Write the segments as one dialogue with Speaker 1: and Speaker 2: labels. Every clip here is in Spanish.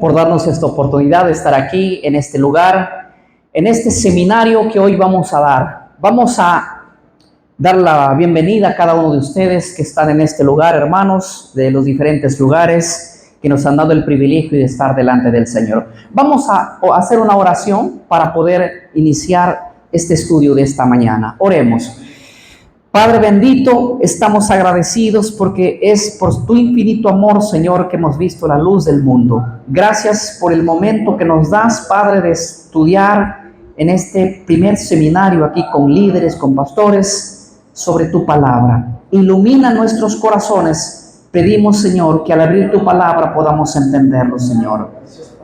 Speaker 1: por darnos esta oportunidad de estar aquí en este lugar, en este seminario que hoy vamos a dar. Vamos a dar la bienvenida a cada uno de ustedes que están en este lugar, hermanos, de los diferentes lugares que nos han dado el privilegio de estar delante del Señor. Vamos a hacer una oración para poder iniciar este estudio de esta mañana. Oremos. Padre bendito, estamos agradecidos porque es por tu infinito amor, Señor, que hemos visto la luz del mundo. Gracias por el momento que nos das, Padre, de estudiar en este primer seminario aquí con líderes, con pastores, sobre tu palabra. Ilumina nuestros corazones. Pedimos, Señor, que al abrir tu palabra podamos entenderlo, Señor.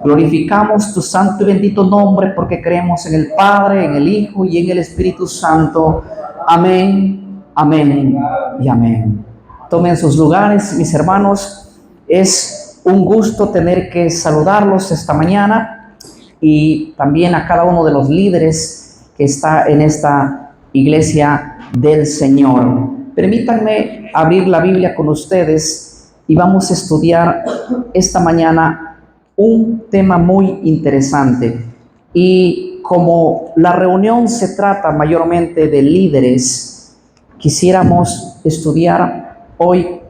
Speaker 1: Glorificamos tu santo y bendito nombre porque creemos en el Padre, en el Hijo y en el Espíritu Santo. Amén. Amén y amén. Tomen sus lugares, mis hermanos. Es un gusto tener que saludarlos esta mañana y también a cada uno de los líderes que está en esta iglesia del Señor. Permítanme abrir la Biblia con ustedes y vamos a estudiar esta mañana un tema muy interesante. Y como la reunión se trata mayormente de líderes, quisiéramos estudiar hoy,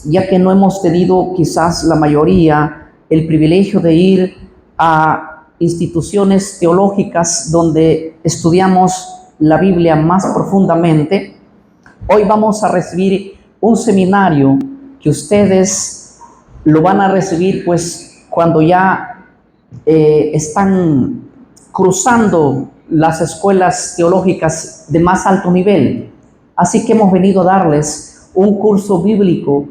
Speaker 1: ya que no hemos tenido quizás la mayoría el privilegio de ir a instituciones teológicas donde estudiamos la Biblia más profundamente. Hoy vamos a recibir un seminario que ustedes lo van a recibir pues cuando ya están cruzando las escuelas teológicas de más alto nivel. Así que hemos venido a darles un curso bíblico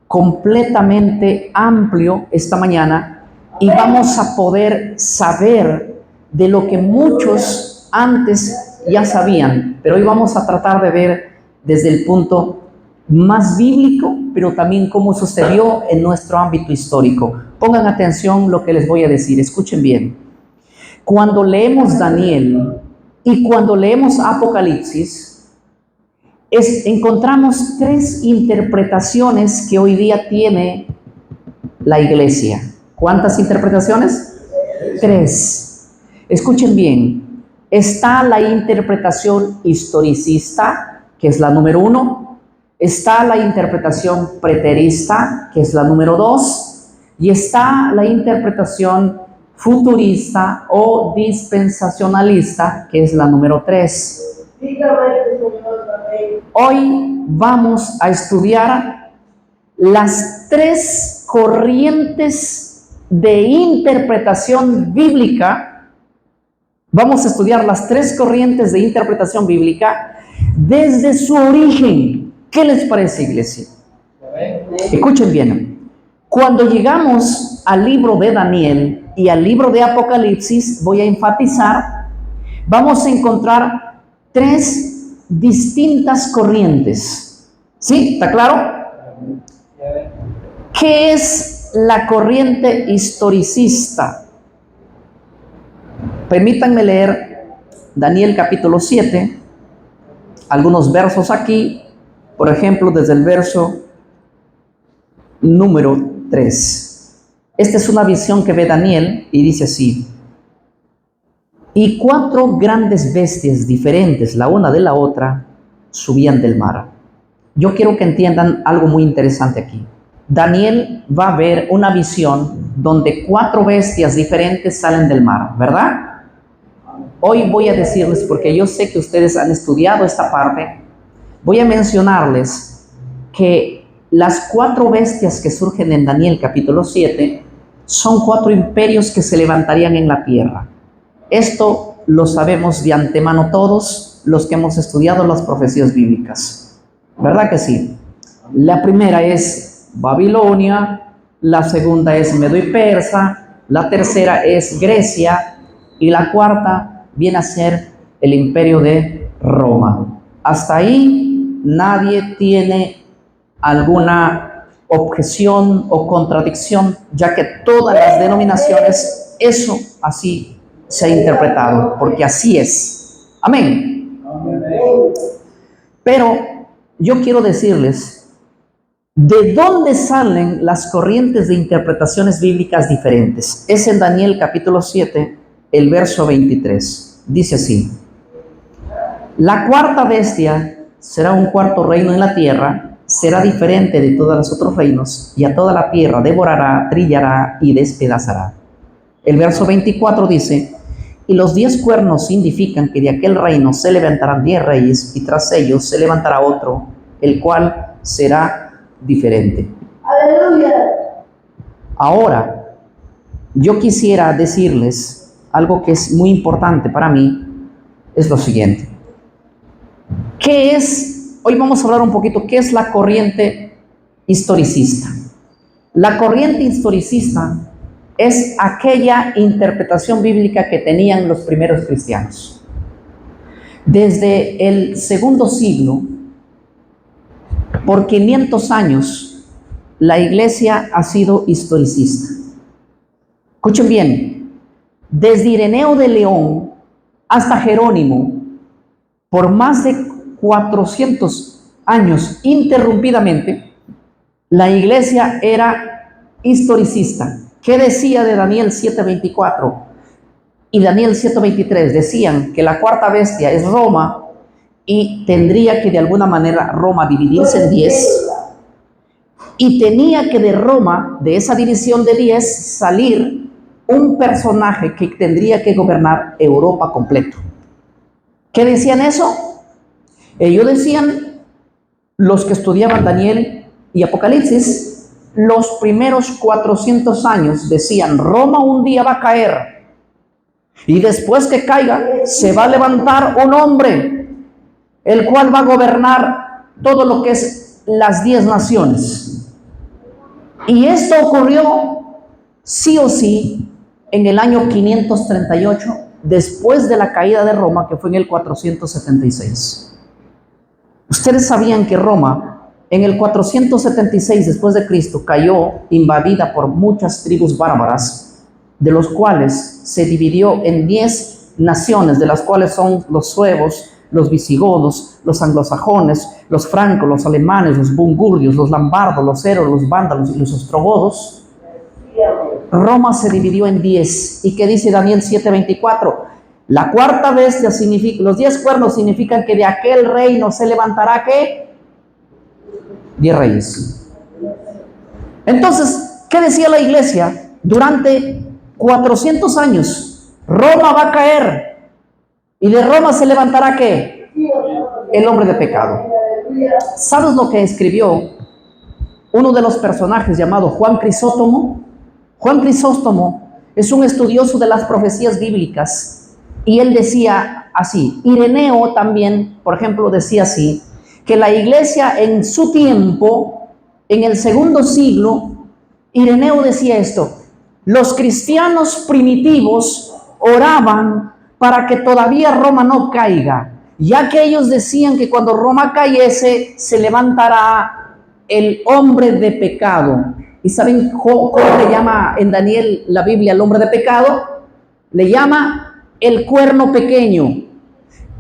Speaker 1: completamente amplio esta mañana y vamos a poder saber de lo que muchos antes ya sabían, pero hoy vamos a tratar de ver desde el punto más bíblico, pero también cómo sucedió en nuestro ámbito histórico. Pongan atención lo que les voy a decir, escuchen bien. Cuando leemos Daniel y cuando leemos Apocalipsis, encontramos tres interpretaciones que hoy día tiene la iglesia. ¿Cuántas interpretaciones? Tres. Escuchen bien. Está la interpretación historicista, que es la número 1. Está la interpretación preterista, que es la número 2. Y está la interpretación futurista o dispensacionalista, que es la número 3. Hoy vamos a estudiar las tres corrientes de interpretación bíblica. Vamos a estudiar las tres corrientes de interpretación bíblica desde su origen. ¿Qué les parece, iglesia? Escuchen bien. Cuando llegamos al libro de Daniel y al libro de Apocalipsis, voy a enfatizar, vamos a encontrar tres distintas corrientes. ¿Sí? ¿Está claro? ¿Qué es la corriente historicista? Permítanme leer Daniel capítulo 7, algunos versos aquí, por ejemplo, desde el verso número 3. Esta es una visión que ve Daniel y dice así: y 4 grandes bestias diferentes, la una de la otra, subían del mar. Yo quiero que entiendan algo muy interesante aquí. Daniel va a ver una visión donde 4 bestias diferentes salen del mar, ¿verdad? Hoy voy a decirles, porque yo sé que ustedes han estudiado esta parte, voy a mencionarles que las 4 bestias que surgen en Daniel capítulo 7 son 4 imperios que se levantarían en la tierra. Esto lo sabemos de antemano todos los que hemos estudiado las profecías bíblicas. ¿Verdad que sí? La primera es Babilonia, la segunda es Medo y Persa, la tercera es Grecia y la cuarta viene a ser el imperio de Roma. Hasta ahí nadie tiene alguna objeción o contradicción, ya que todas las denominaciones eso así se ha interpretado, porque así es. Amén. Pero yo quiero decirles ¿De dónde salen las corrientes de interpretaciones bíblicas diferentes? Es en Daniel capítulo 7, el verso 23. Dice así: la cuarta bestia será un cuarto reino en la tierra, será diferente de todos los otros reinos, y a toda la tierra devorará, trillará y despedazará. El verso 24 dice: y los 10 cuernos significan que de aquel reino se levantarán 10 reyes, y tras ellos se levantará otro, el cual será diferente. Aleluya. Ahora, yo quisiera decirles algo que es muy importante para mí, es lo siguiente. ¿Qué es? Hoy vamos a hablar un poquito, ¿qué es la corriente historicista? La corriente historicista es aquella interpretación bíblica que tenían los primeros cristianos. Desde el segundo siglo, por 500 años, la iglesia ha sido historicista. Escuchen bien, desde Ireneo de León hasta Jerónimo, por más de 400 años interrumpidamente, la iglesia era historicista. ¿Qué decía de Daniel 7:24 y Daniel 7:23? Decían que la cuarta bestia es Roma, y tendría que de alguna manera Roma dividirse en 10, y tenía que de Roma, de esa división de 10, salir un personaje que tendría que gobernar Europa completo. ¿Qué decían eso? Ellos decían, los que estudiaban Daniel y Apocalipsis, los primeros 400 años decían: Roma un día va a caer, y después que caiga se va a levantar un hombre el cual va a gobernar todo lo que es las 10 naciones. Y esto ocurrió sí o sí en el año 538, después de la caída de Roma, que fue en el 476. Ustedes sabían que Roma, en el 476 después de Cristo, cayó invadida por muchas tribus bárbaras, de los cuales se dividió en 10 naciones, de las cuales son los suevos, los visigodos, los anglosajones, los francos, los alemanes, los burgundios, los lombardos, los eros, los vándalos y los ostrogodos. Roma se dividió en 10. ¿Y qué dice Daniel 7:24? La cuarta bestia significa, los 10 cuernos significan que de aquel reino se levantará, ¿qué? 10 reyes. Entonces, ¿qué decía la iglesia? Durante 400 años, Roma va a caer. ¿Y de Roma se levantará qué? El hombre de pecado. ¿Sabes lo que escribió uno de los personajes llamado Juan Crisóstomo? Juan Crisóstomo es un estudioso de las profecías bíblicas, y él decía así. Ireneo también, por ejemplo, decía así, que la iglesia en su tiempo, en el segundo siglo, Ireneo decía esto: los cristianos primitivos oraban para que todavía Roma no caiga, ya que ellos decían que cuando Roma cayese se levantará el hombre de pecado. ¿Y saben cómo le llama en Daniel la Biblia al hombre de pecado? Le llama el cuerno pequeño.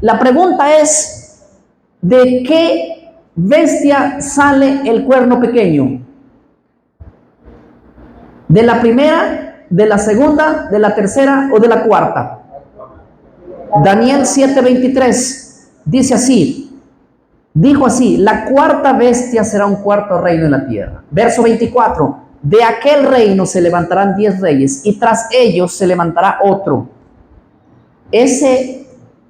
Speaker 1: La pregunta es: ¿de qué bestia sale el cuerno pequeño? ¿De la primera, de la segunda, de la tercera o de la cuarta? Daniel 7:23 dice así, dijo así: la cuarta bestia será un cuarto reino en la tierra. Verso 24: de aquel reino se levantarán 10 reyes, y tras ellos se levantará otro. Ese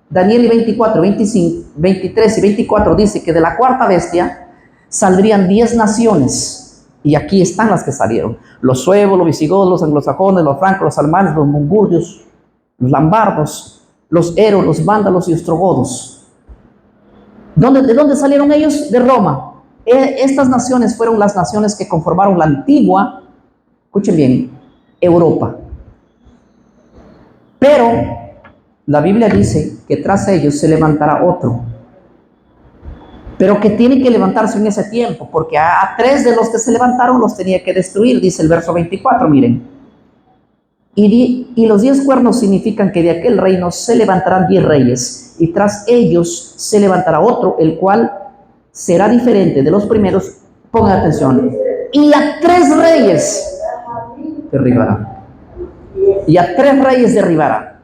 Speaker 1: Daniel 24, 25, 23 y 24 dice que de la cuarta bestia saldrían 10 naciones, y aquí están las que salieron: los suevos, los visigodos, los anglosajones, los francos, los alemanes, los burgundios, los lombardos, los eros, los vándalos y ostrogodos. ¿De dónde salieron ellos? De Roma. Estas naciones fueron las naciones que conformaron la antigua, escuchen bien, Europa. Pero la Biblia dice que tras ellos se levantará otro, pero que tiene que levantarse en ese tiempo, porque a 3 de los que se levantaron los tenía que destruir, dice el verso 24, miren. Y los 10 cuernos significan que de aquel reino se levantarán 10 reyes, y tras ellos se levantará otro, el cual será diferente de los primeros, Pongan atención. Y a 3 reyes derribará. Y a 3 reyes derribará.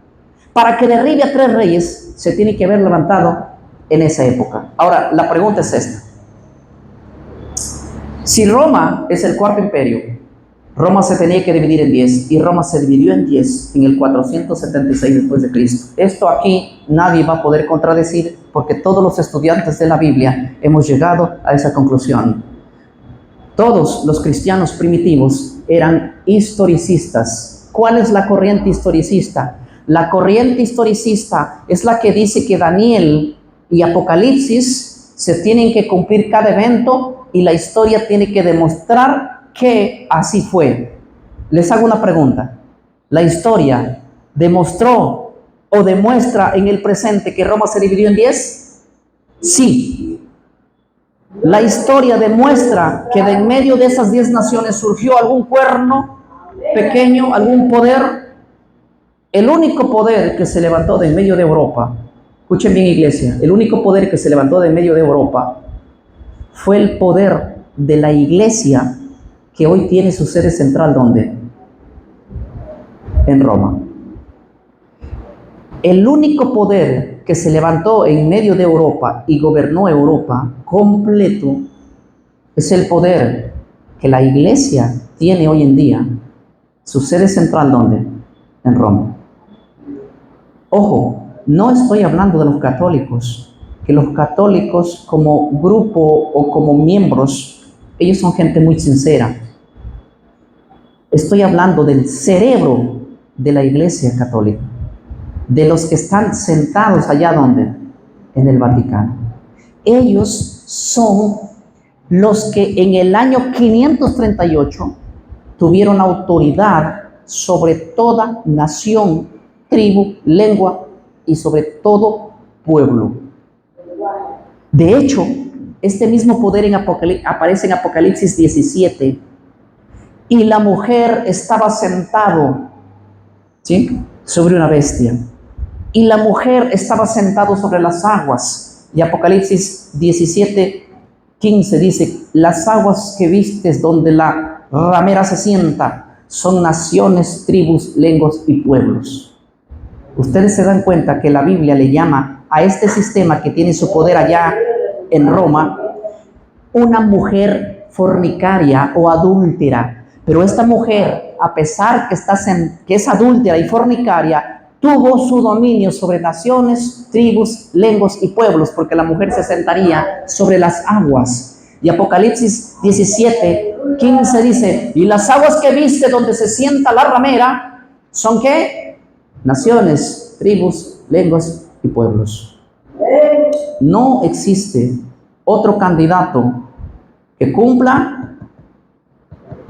Speaker 1: Para que derribe a 3 reyes, se tiene que haber levantado en esa época. Ahora, la pregunta es esta. Si Roma es el 4º imperio, Roma se tenía que dividir en 10, y Roma se dividió en 10 en el 476 después de Cristo. Esto aquí nadie va a poder contradecir, porque todos los estudiantes de la Biblia hemos llegado a esa conclusión. Todos los cristianos primitivos eran historicistas. ¿Cuál es la corriente historicista? La corriente historicista es la que dice que Daniel y Apocalipsis se tienen que cumplir cada evento, y la historia tiene que demostrar que así fue. Les hago una pregunta. ¿La historia demostró o demuestra en el presente que Roma se dividió en 10? Sí. La historia demuestra que de en medio de esas 10 naciones surgió algún cuerno pequeño, algún poder. El único poder que se levantó de en medio de Europa, escuchen bien, iglesia, el único poder que se levantó de en medio de Europa fue el poder de la iglesia, que hoy tiene su sede central, ¿dónde? En Roma. El único poder que se levantó en medio de Europa y gobernó Europa completo es el poder que la iglesia tiene hoy en día, su sede central, ¿dónde? En Roma. Ojo, no estoy hablando de los católicos, que los católicos como grupo o como miembros, ellos son gente muy sincera. Estoy hablando del cerebro de la Iglesia Católica, de los que están sentados allá donde, en el Vaticano. Ellos son los que en el año 538 tuvieron autoridad sobre toda nación, tribu, lengua y sobre todo pueblo. De hecho, este mismo poder aparece en Apocalipsis 17. Y la mujer estaba sentado, ¿sí?, sobre una bestia. Y la mujer estaba sentado sobre las aguas. Y Apocalipsis 17:15 dice: las aguas que vistes donde la ramera se sienta son naciones, tribus, lenguas y pueblos. Ustedes se dan cuenta que la Biblia le llama a este sistema que tiene su poder allá en Roma una mujer fornicaria o adúltera. Pero esta mujer, a pesar que es adúltera y fornicaria, tuvo su dominio sobre naciones, tribus, lenguas y pueblos, porque la mujer se sentaría sobre las aguas. Y Apocalipsis 17:15 dice: y las aguas que viste donde se sienta la ramera, ¿son qué? Naciones, tribus, lenguas y pueblos. No existe otro candidato que cumpla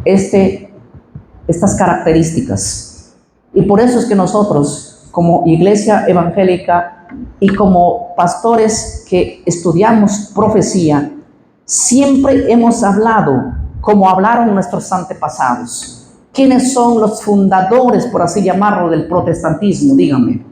Speaker 1: estas características. Y por eso es que nosotros, como iglesia evangélica y como pastores que estudiamos profecía, siempre hemos hablado como hablaron nuestros antepasados. ¿Quiénes son los fundadores, por así llamarlo, del protestantismo? Díganme.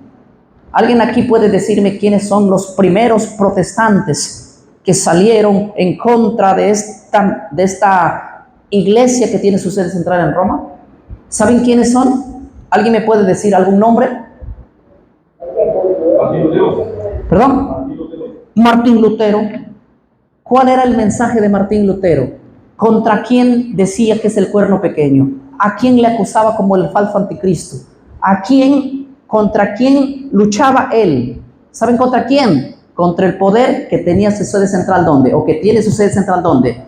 Speaker 1: ¿Alguien aquí puede decirme quiénes son los primeros protestantes que salieron en contra de esta iglesia que tiene su sede central en Roma? ¿Saben quiénes son? ¿Alguien me puede decir algún nombre? ¿Perdón? Martín Lutero. ¿Cuál era el mensaje de Martín Lutero? ¿Contra quién decía que es el cuerno pequeño? ¿A quién le acusaba como el falso anticristo? ¿Contra quién luchaba él? ¿Saben contra quién? Contra el poder que tenía su sede central, ¿dónde? O que tiene su sede central, ¿dónde?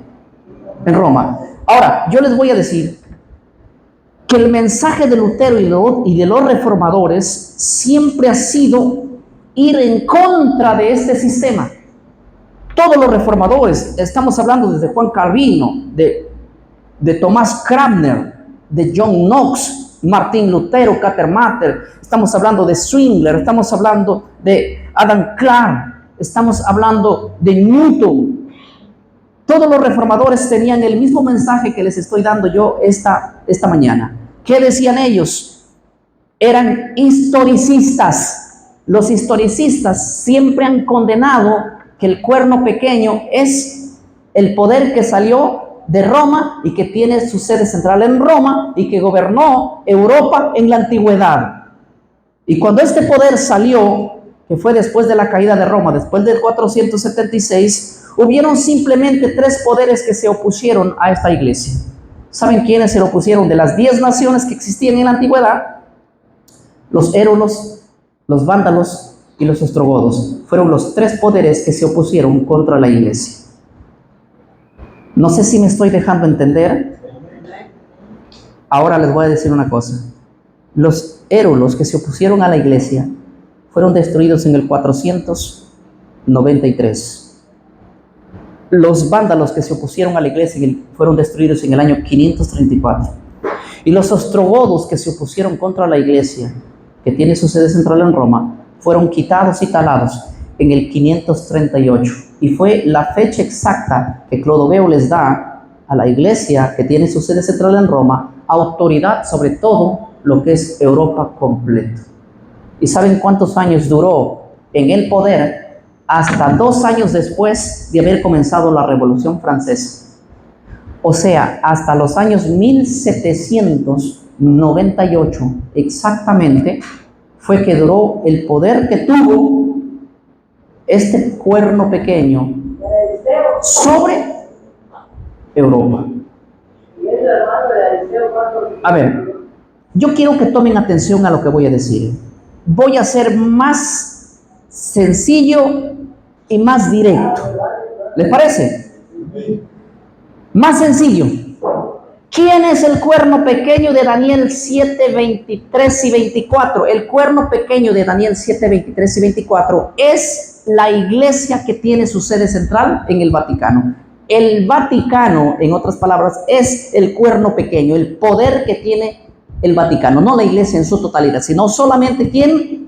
Speaker 1: En Roma. Ahora, yo les voy a decir que el mensaje de Lutero y de los reformadores siempre ha sido ir en contra de este sistema. Todos los reformadores, estamos hablando desde Juan Calvino, de Tomás Cranmer, de John Knox, Martín Lutero, Catermatter, estamos hablando de Zwingli, estamos hablando de Adam Clarke, estamos hablando de Newton. Todos los reformadores tenían el mismo mensaje que les estoy dando yo esta mañana. ¿Qué decían ellos? Eran historicistas. Los historicistas siempre han condenado que el cuerno pequeño es el poder que salió de Roma y que tiene su sede central en Roma y que gobernó Europa en la antigüedad. Y cuando este poder salió, que fue después de la caída de Roma, después del 476, hubieron simplemente 3 poderes que se opusieron a esta iglesia. ¿Saben quiénes se opusieron? De las 10 naciones que existían en la antigüedad, los érulos, los vándalos y los ostrogodos fueron los 3 poderes que se opusieron contra la iglesia. No sé si me estoy dejando entender. Ahora les voy a decir una cosa. Los érulos que se opusieron a la iglesia fueron destruidos en el 493. Los vándalos que se opusieron a la iglesia fueron destruidos en el año 534. Y los ostrogodos que se opusieron contra la iglesia, que tiene su sede central en Roma, fueron quitados y talados en el 538. Y fue la fecha exacta que Clodoveo les da a la iglesia, que tiene su sede central en Roma, autoridad sobre todo lo que es Europa completo. ¿Y saben cuántos años duró en el poder? Hasta 2 años después de haber comenzado la Revolución Francesa. O sea, hasta los años 1798 exactamente fue que duró el poder que tuvo este cuerno pequeño sobre Europa. A ver, yo quiero que tomen atención a lo que voy a decir. Voy a ser más sencillo y más directo. ¿Les parece? Más sencillo. ¿Quién es el cuerno pequeño de Daniel 7, 23 y 24? El cuerno pequeño de Daniel 7, 23 y 24 es la iglesia que tiene su sede central en el Vaticano. El Vaticano, en otras palabras, es el cuerno pequeño, el poder que tiene el Vaticano, no la iglesia en su totalidad, sino solamente ¿quién?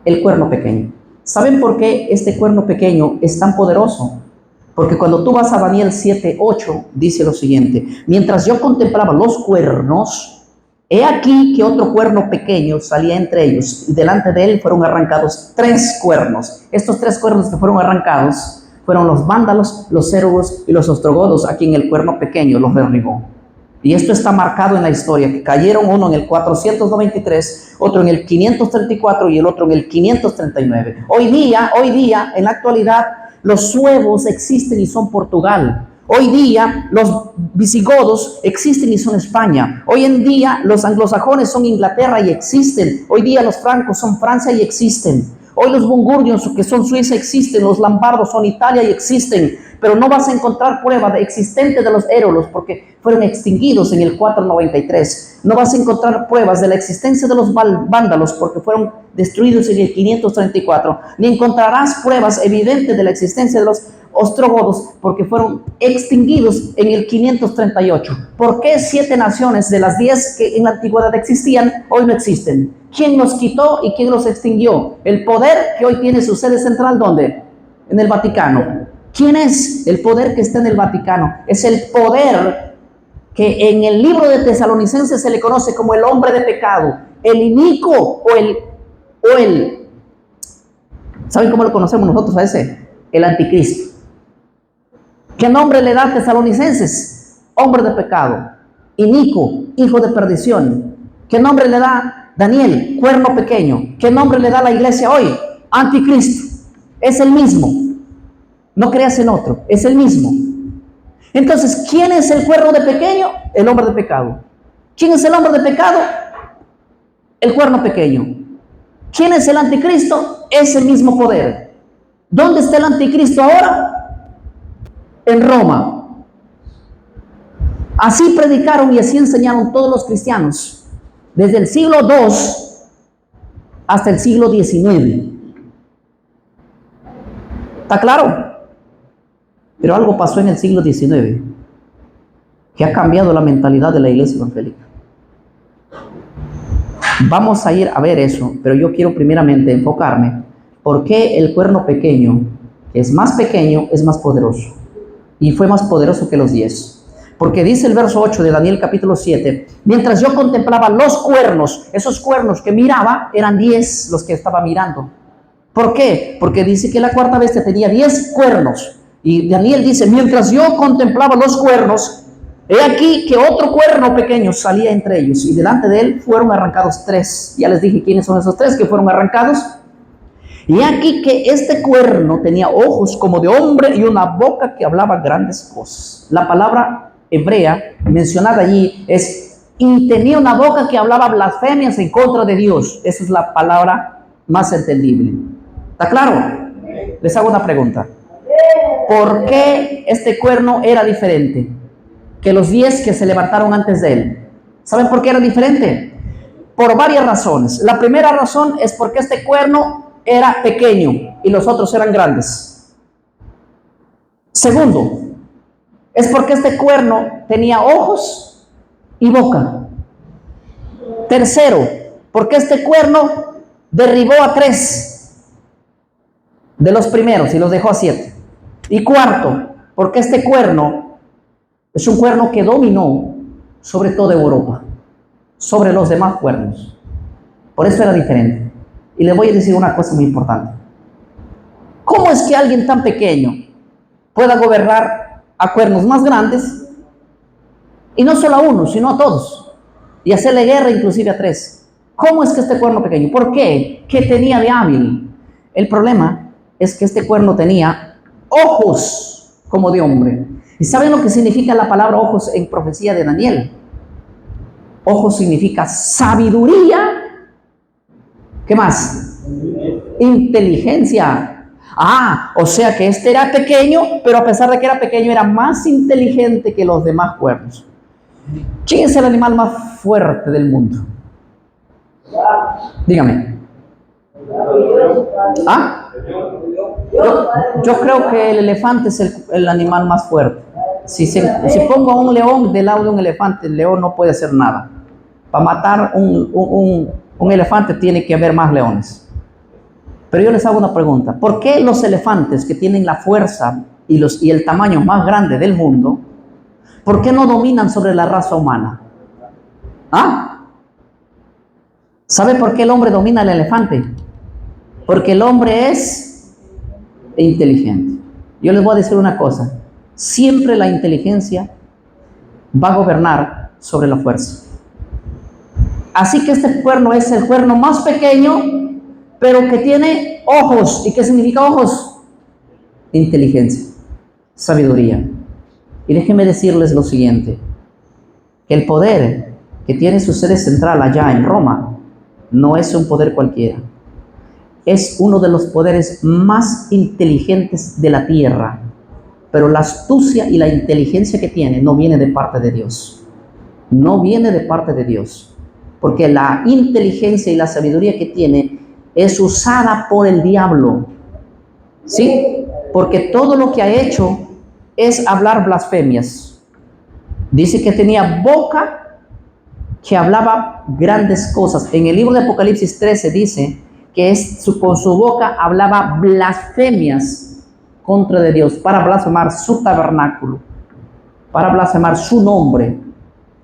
Speaker 1: El cuerno pequeño. ¿Saben por qué este cuerno pequeño es tan poderoso? Porque cuando tú vas a Daniel 7, 8, dice lo siguiente: mientras yo contemplaba los cuernos, he aquí que otro cuerno pequeño salía entre ellos, y delante de él fueron arrancados 3 cuernos. Estos 3 cuernos que fueron arrancados fueron los vándalos, los érulos y los ostrogodos, a quien el cuerno pequeño los derribó. Y esto está marcado en la historia, que cayeron uno en el 493, otro en el 534 y el otro en el 539. Hoy día, en la actualidad, los suevos existen y son Portugal. Hoy día los visigodos existen y son España. Hoy en día los anglosajones son Inglaterra y existen. Hoy día los francos son Francia y existen. Hoy los burgundios, que son Suiza, existen. Los lombardos son Italia y existen. Pero no vas a encontrar prueba existente de los érulos porque fueron extinguidos en el 493. No vas a encontrar pruebas de la existencia de los vándalos porque fueron destruidos en el 534. Ni encontrarás pruebas evidentes de la existencia de los ostrogodos porque fueron extinguidos en el 538. ¿Por qué 7 naciones de las 10 que en la antigüedad existían hoy no existen? ¿Quién los quitó y quién los extinguió? El poder que hoy tiene su sede central, ¿dónde? En el Vaticano. ¿Quién es el poder que está en el Vaticano? Es el poder que en el libro de Tesalonicenses se le conoce como el hombre de pecado, el inicuo o el ¿saben cómo lo conocemos nosotros a ese? El anticristo. ¿Qué nombre le da Tesalonicenses? Hombre de pecado, inicuo, hijo de perdición. ¿Qué nombre le da Daniel? Cuerno pequeño. ¿Qué nombre le da la iglesia hoy? Anticristo. Es el mismo. No creas en otro, es el mismo. Entonces, ¿quién es el cuerno de pequeño? El hombre de pecado. ¿Quién es el hombre de pecado? El cuerno pequeño. ¿Quién es el anticristo? Es el mismo poder. ¿Dónde está el anticristo ahora? En Roma. Así predicaron y así enseñaron todos los cristianos, desde el siglo II hasta el siglo XIX. ¿Está claro? Pero algo pasó en el siglo XIX que ha cambiado la mentalidad de la iglesia evangélica. Vamos a ir a ver eso, pero yo quiero primeramente enfocarme por qué el cuerno pequeño, que es más pequeño, es más poderoso. Y fue más poderoso que los 10. Porque dice el verso 8 de Daniel capítulo 7, mientras yo contemplaba los cuernos, esos cuernos que miraba, eran 10 los que estaba mirando. ¿Por qué? Porque dice que la cuarta bestia tenía 10 cuernos. Y Daniel dice, mientras yo contemplaba los cuernos, he aquí que otro cuerno pequeño salía entre ellos, y delante de él fueron arrancados 3. Ya les dije quiénes son esos 3 que fueron arrancados. Y aquí que este cuerno tenía ojos como de hombre y una boca que hablaba grandes cosas. La palabra hebrea mencionada allí es, y tenía una boca que hablaba blasfemias en contra de Dios. Esa es la palabra más entendible. ¿Está claro? Les hago una pregunta. ¿Por qué este cuerno era diferente que los 10 que se levantaron antes de él? ¿Saben por qué era diferente? Por varias razones. La primera razón es porque este cuerno era pequeño y los otros eran grandes. Segundo, es porque este cuerno tenía ojos y boca. Tercero, porque este cuerno derribó a 3 de los primeros y los dejó a 7. Y cuarto, porque este cuerno es un cuerno que dominó sobre toda Europa, sobre los demás cuernos. Por eso era diferente. Y les voy a decir una cosa muy importante. ¿Cómo es que alguien tan pequeño pueda gobernar a cuernos más grandes? Y no solo a uno, sino a todos. Y hacerle guerra inclusive a 3. ¿Cómo es que este cuerno pequeño? ¿Por qué? ¿Qué tenía de hábil? El problema es que este cuerno tenía ojos como de hombre. ¿Y saben lo que significa la palabra ojos en profecía de Daniel? Ojos significa sabiduría. ¿Qué más? Inteligencia. O sea que este era pequeño, pero a pesar de que era pequeño, era más inteligente que los demás cuernos. ¿Quién es el animal más fuerte del mundo? Dígame. Yo creo que el elefante es el animal más fuerte. Si pongo a un león del lado de un elefante, el león no puede hacer nada. Para matar un elefante tiene que haber más leones. Pero yo les hago una pregunta. ¿Por qué los elefantes que tienen la fuerza y el tamaño más grande del mundo, por qué no dominan sobre la raza humana? ¿Sabe por qué el hombre domina al elefante? Porque el hombre es inteligente. Yo les voy a decir una cosa. Siempre la inteligencia va a gobernar sobre la fuerza. Así que este cuerno es el cuerno más pequeño, pero que tiene ojos. ¿Y qué significa ojos? Inteligencia, sabiduría. Y déjenme decirles lo siguiente, que el poder que tiene su sede central allá en Roma no es un poder cualquiera. Es uno de los poderes más inteligentes de la tierra, pero la astucia y la inteligencia que tiene no viene de parte de Dios. No viene de parte de Dios, porque la inteligencia y la sabiduría que tiene es usada por el diablo. ¿Sí? Porque todo lo que ha hecho es hablar blasfemias. Dice que tenía boca que hablaba grandes cosas. En el libro de Apocalipsis 13 dice que con su boca hablaba blasfemias contra de Dios, para blasfemar su tabernáculo, para blasfemar su nombre,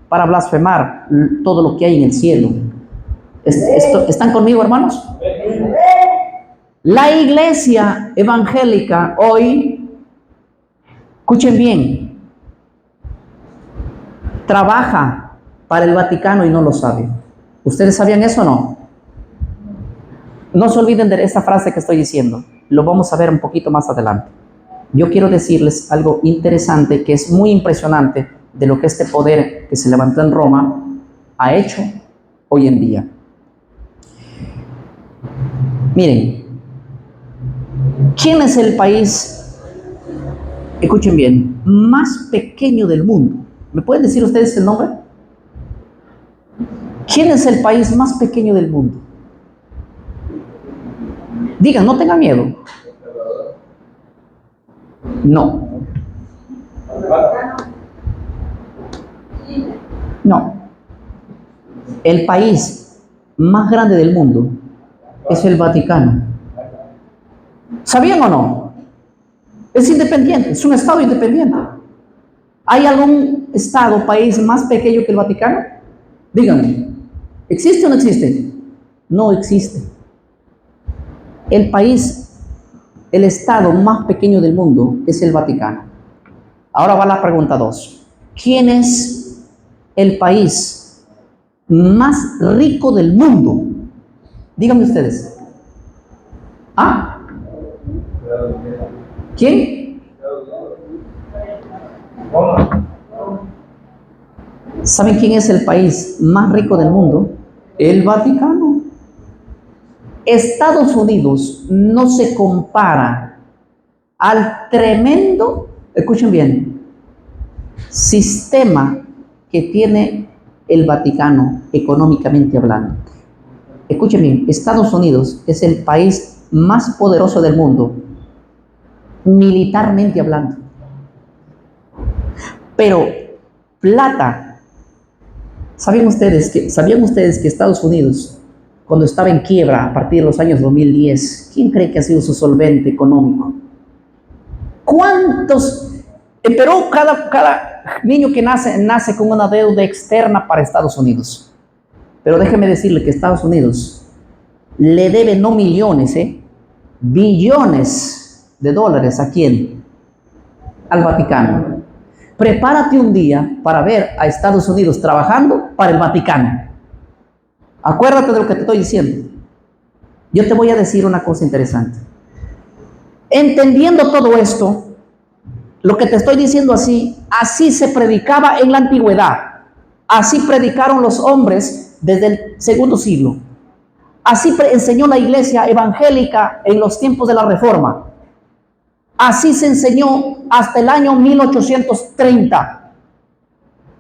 Speaker 1: para blasfemar todo lo que hay en el cielo. ¿Están conmigo, hermanos? La iglesia evangélica hoy, escuchen bien, trabaja para el Vaticano y no lo sabe. ¿Ustedes sabían eso o no? No se olviden de esta frase que estoy diciendo. Lo vamos a ver un poquito más adelante. Yo quiero decirles algo interesante que es muy impresionante de lo que este poder que se levantó en Roma ha hecho hoy en día. Miren, ¿quién es el país, escuchen bien, más pequeño del mundo? ¿Me pueden decir ustedes el nombre? ¿Quién es el país más pequeño del mundo? Digan, no tengan miedo. No. No. El país más grande del mundo es el Vaticano. ¿Sabían o no? Es independiente, es un estado independiente. ¿Hay algún estado, país más pequeño que el Vaticano? Díganme, ¿existe o no existe? No existe. El país el estado más pequeño del mundo es el Vaticano. Ahora va la pregunta 2. ¿Quién es el país más rico del mundo? Díganme ustedes. ¿Ah? ¿Quién? ¿Saben quién es el país más rico del mundo? El Vaticano. Estados Unidos no se compara al tremendo, escuchen bien, sistema que tiene el Vaticano económicamente hablando. Escuchen bien, Estados Unidos es el país más poderoso del mundo, militarmente hablando. Pero plata, ¿sabían ustedes que Estados Unidos, cuando estaba en quiebra a partir de los años 2010, quién cree que ha sido su solvente económico? ¿Cuántos? En Perú, cada niño que nace con una deuda externa para Estados Unidos. Pero déjeme decirle que Estados Unidos le debe no millones, billones de dólares. ¿A quién? Al Vaticano. Prepárate un día para ver a Estados Unidos trabajando para el Vaticano. Acuérdate de lo que te estoy diciendo. Yo te voy a decir una cosa interesante. Entendiendo todo esto, lo que te estoy diciendo así se predicaba en la antigüedad. Así predicaron los hombres desde el segundo siglo. Así enseñó la iglesia evangélica en los tiempos de la Reforma. Así se enseñó hasta el año 1830.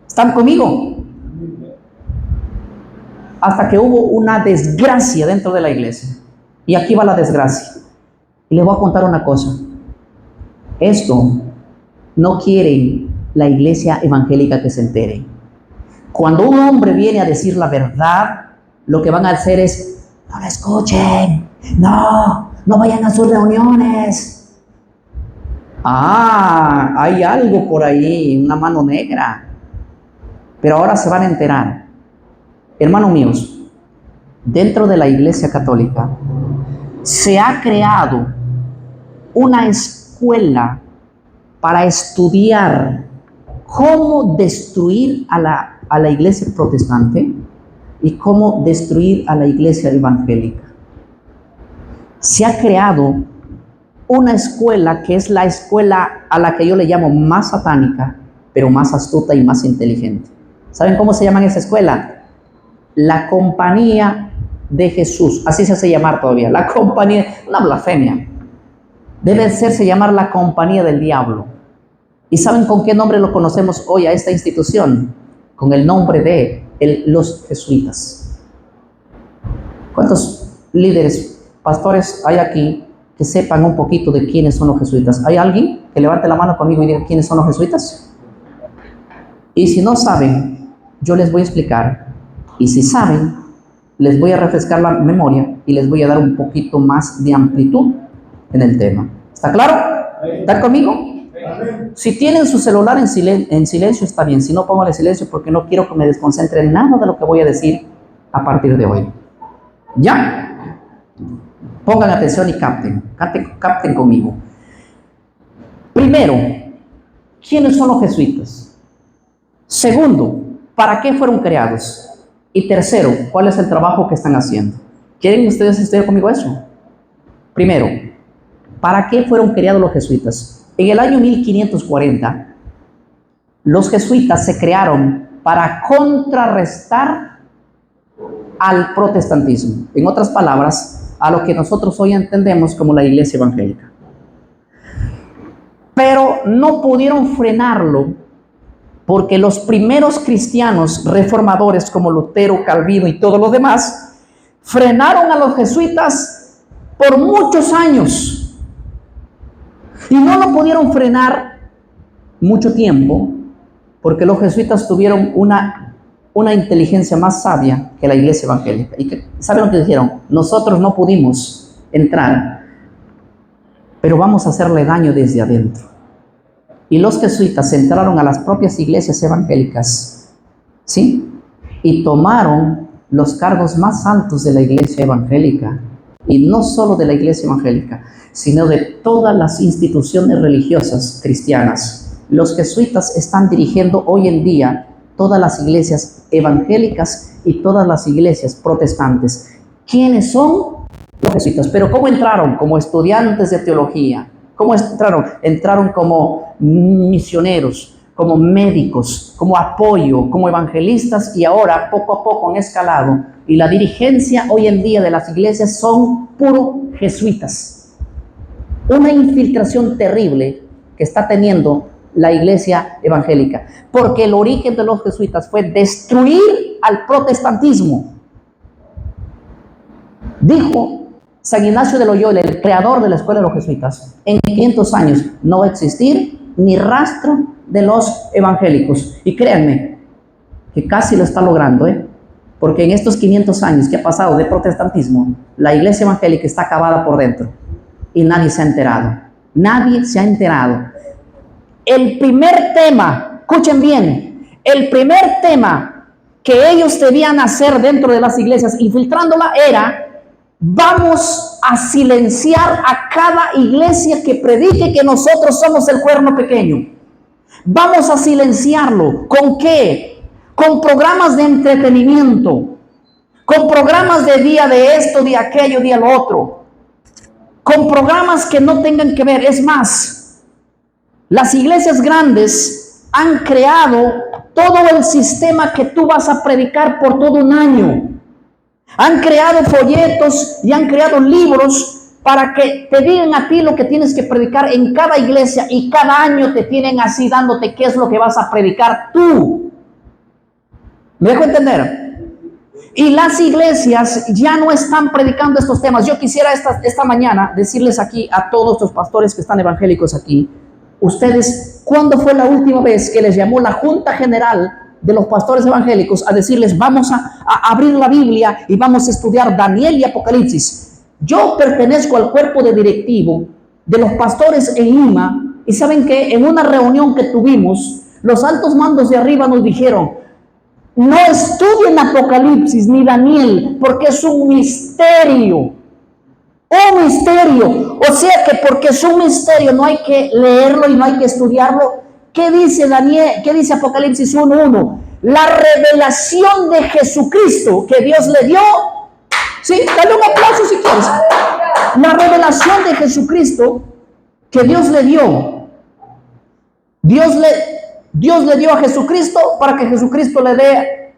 Speaker 1: ¿Están conmigo? Hasta que hubo una desgracia dentro de la iglesia. Y aquí va la desgracia. Y les voy a contar una cosa. Esto no quiere la iglesia evangélica que se entere. Cuando un hombre viene a decir la verdad, lo que van a hacer es: no lo escuchen, no vayan a sus reuniones. Hay algo por ahí, una mano negra. Pero ahora se van a enterar. Hermanos míos, dentro de la iglesia católica se ha creado una escuela para estudiar cómo destruir a la iglesia protestante y cómo destruir a la iglesia evangélica. Se ha creado una escuela que es la escuela a la que yo le llamo más satánica, pero más astuta y más inteligente. ¿Saben cómo se llama esa escuela? La Compañía de Jesús. Así se hace llamar todavía. La Compañía, una blasfemia. Debe hacerse llamar la Compañía del Diablo. ¿Y saben con qué nombre lo conocemos hoy a esta institución? Con el nombre de los jesuitas. ¿Cuántos líderes, pastores hay aquí que sepan un poquito de quiénes son los jesuitas? ¿Hay alguien que levante la mano conmigo y diga quiénes son los jesuitas? Y si no saben, yo les voy a explicar. Y si saben, les voy a refrescar la memoria y les voy a dar un poquito más de amplitud en el tema. ¿Está claro? ¿Están conmigo? Si tienen su celular en silencio está bien. Si no, póngale silencio porque no quiero que me desconcentre en nada de lo que voy a decir a partir de hoy. ¿Ya? Pongan atención y capten conmigo. Primero, ¿quiénes son los jesuitas? Segundo, ¿para qué fueron creados? Y tercero, ¿cuál es el trabajo que están haciendo? ¿Quieren ustedes estudiar conmigo eso? Primero, ¿para qué fueron creados los jesuitas? En el año 1540, los jesuitas se crearon para contrarrestar al protestantismo. En otras palabras, a lo que nosotros hoy entendemos como la iglesia evangélica. Pero no pudieron frenarlo porque los primeros cristianos reformadores como Lutero, Calvino y todos los demás frenaron a los jesuitas por muchos años y no lo pudieron frenar mucho tiempo porque los jesuitas tuvieron una inteligencia más sabia que la iglesia evangélica. ¿Y saben lo que dijeron? Nosotros no pudimos entrar, pero vamos a hacerle daño desde adentro. Y los jesuitas entraron a las propias iglesias evangélicas, ¿sí? Y tomaron los cargos más altos de la iglesia evangélica. y no solo de la iglesia evangélica, sino de todas las instituciones religiosas cristianas. Los jesuitas están dirigiendo hoy en día todas las iglesias evangélicas y todas las iglesias protestantes. ¿Quiénes son los jesuitas? Pero ¿cómo entraron? Como estudiantes de teología. ¿Cómo entraron? Entraron como misioneros, como médicos, como apoyo, como evangelistas, y ahora poco a poco han escalado. Y la dirigencia hoy en día de las iglesias son puros jesuitas. Una infiltración terrible que está teniendo la iglesia evangélica, porque el origen de los jesuitas fue destruir al protestantismo. Dijo San Ignacio de Loyola, el creador de la escuela de los jesuitas: en 500 años no va a existir ni rastro de los evangélicos. Y créanme que casi lo está logrando, porque en estos 500 años que ha pasado de protestantismo, la iglesia evangélica está acabada por dentro y nadie se ha enterado. Nadie se ha enterado. El primer tema, escuchen bien, el primer tema que ellos debían hacer dentro de las iglesias, infiltrándola, era: vamos a silenciar a cada iglesia que predique que nosotros somos el cuerno pequeño. Vamos a silenciarlo. ¿Con qué? Con programas de entretenimiento, con programas de día de esto, día aquello, día lo otro, con programas que no tengan que ver. Es más, las iglesias grandes han creado todo el sistema que tú vas a predicar por todo un año. Han creado folletos y han creado libros para que te digan a ti lo que tienes que predicar en cada iglesia, y cada año te tienen así dándote qué es lo que vas a predicar tú. ¿Me dejo entender? Y las iglesias ya no están predicando estos temas. Yo quisiera esta mañana decirles aquí a todos los pastores que están evangélicos aquí: ustedes, ¿cuándo fue la última vez que les llamó la Junta General de los pastores evangélicos a decirles: vamos a abrir la Biblia y vamos a estudiar Daniel y Apocalipsis? Yo pertenezco al cuerpo de directivo de los pastores en Lima, y saben que en una reunión que tuvimos, los altos mandos de arriba nos dijeron: no estudien Apocalipsis ni Daniel, porque es un misterio. Un misterio. O sea que porque es un misterio no hay que leerlo y no hay que estudiarlo. ¿Qué dice Daniel? ¿Qué dice Apocalipsis 1:1? La revelación de Jesucristo que Dios le dio. Sí, dale un aplauso si quieres. La revelación de Jesucristo que Dios le dio. Dios le dio a Jesucristo para que Jesucristo le dé.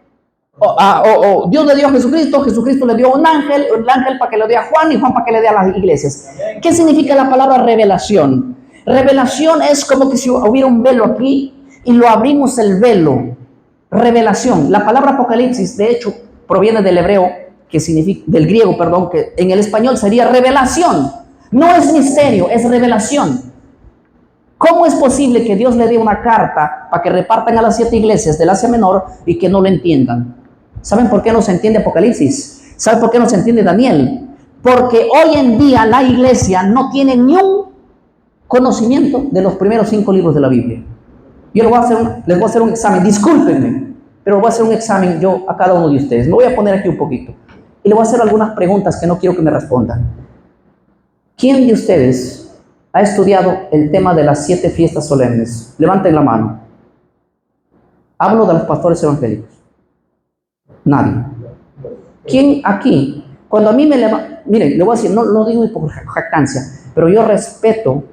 Speaker 1: Dios le dio a Jesucristo, Jesucristo le dio a un ángel, el ángel para que le dé a Juan, y Juan para que le dé a las iglesias. ¿Qué significa la palabra revelación? Revelación es como que si hubiera un velo aquí y lo abrimos el velo. Revelación. La palabra Apocalipsis, de hecho, proviene del hebreo, que significa, del griego, perdón, que en el español sería revelación. No es misterio, es revelación. ¿Cómo es posible que Dios le dé una carta para que repartan a las 7 iglesias del Asia Menor y que no lo entiendan? ¿Saben por qué no se entiende Apocalipsis? ¿Saben por qué no se entiende Daniel? Porque hoy en día la iglesia no tiene ni un conocimiento de los primeros 5 libros de la Biblia. Yo les voy a hacer un examen, discúlpenme, pero voy a hacer un examen yo a cada uno de ustedes. Me voy a poner aquí un poquito y le voy a hacer algunas preguntas que no quiero que me respondan. ¿Quién de ustedes ha estudiado el tema de las 7 fiestas solemnes? Levanten la mano. Hablo de los pastores evangélicos. Nadie. ¿Quién aquí? Cuando a mí miren, le voy a decir, no lo digo por jactancia, pero yo respeto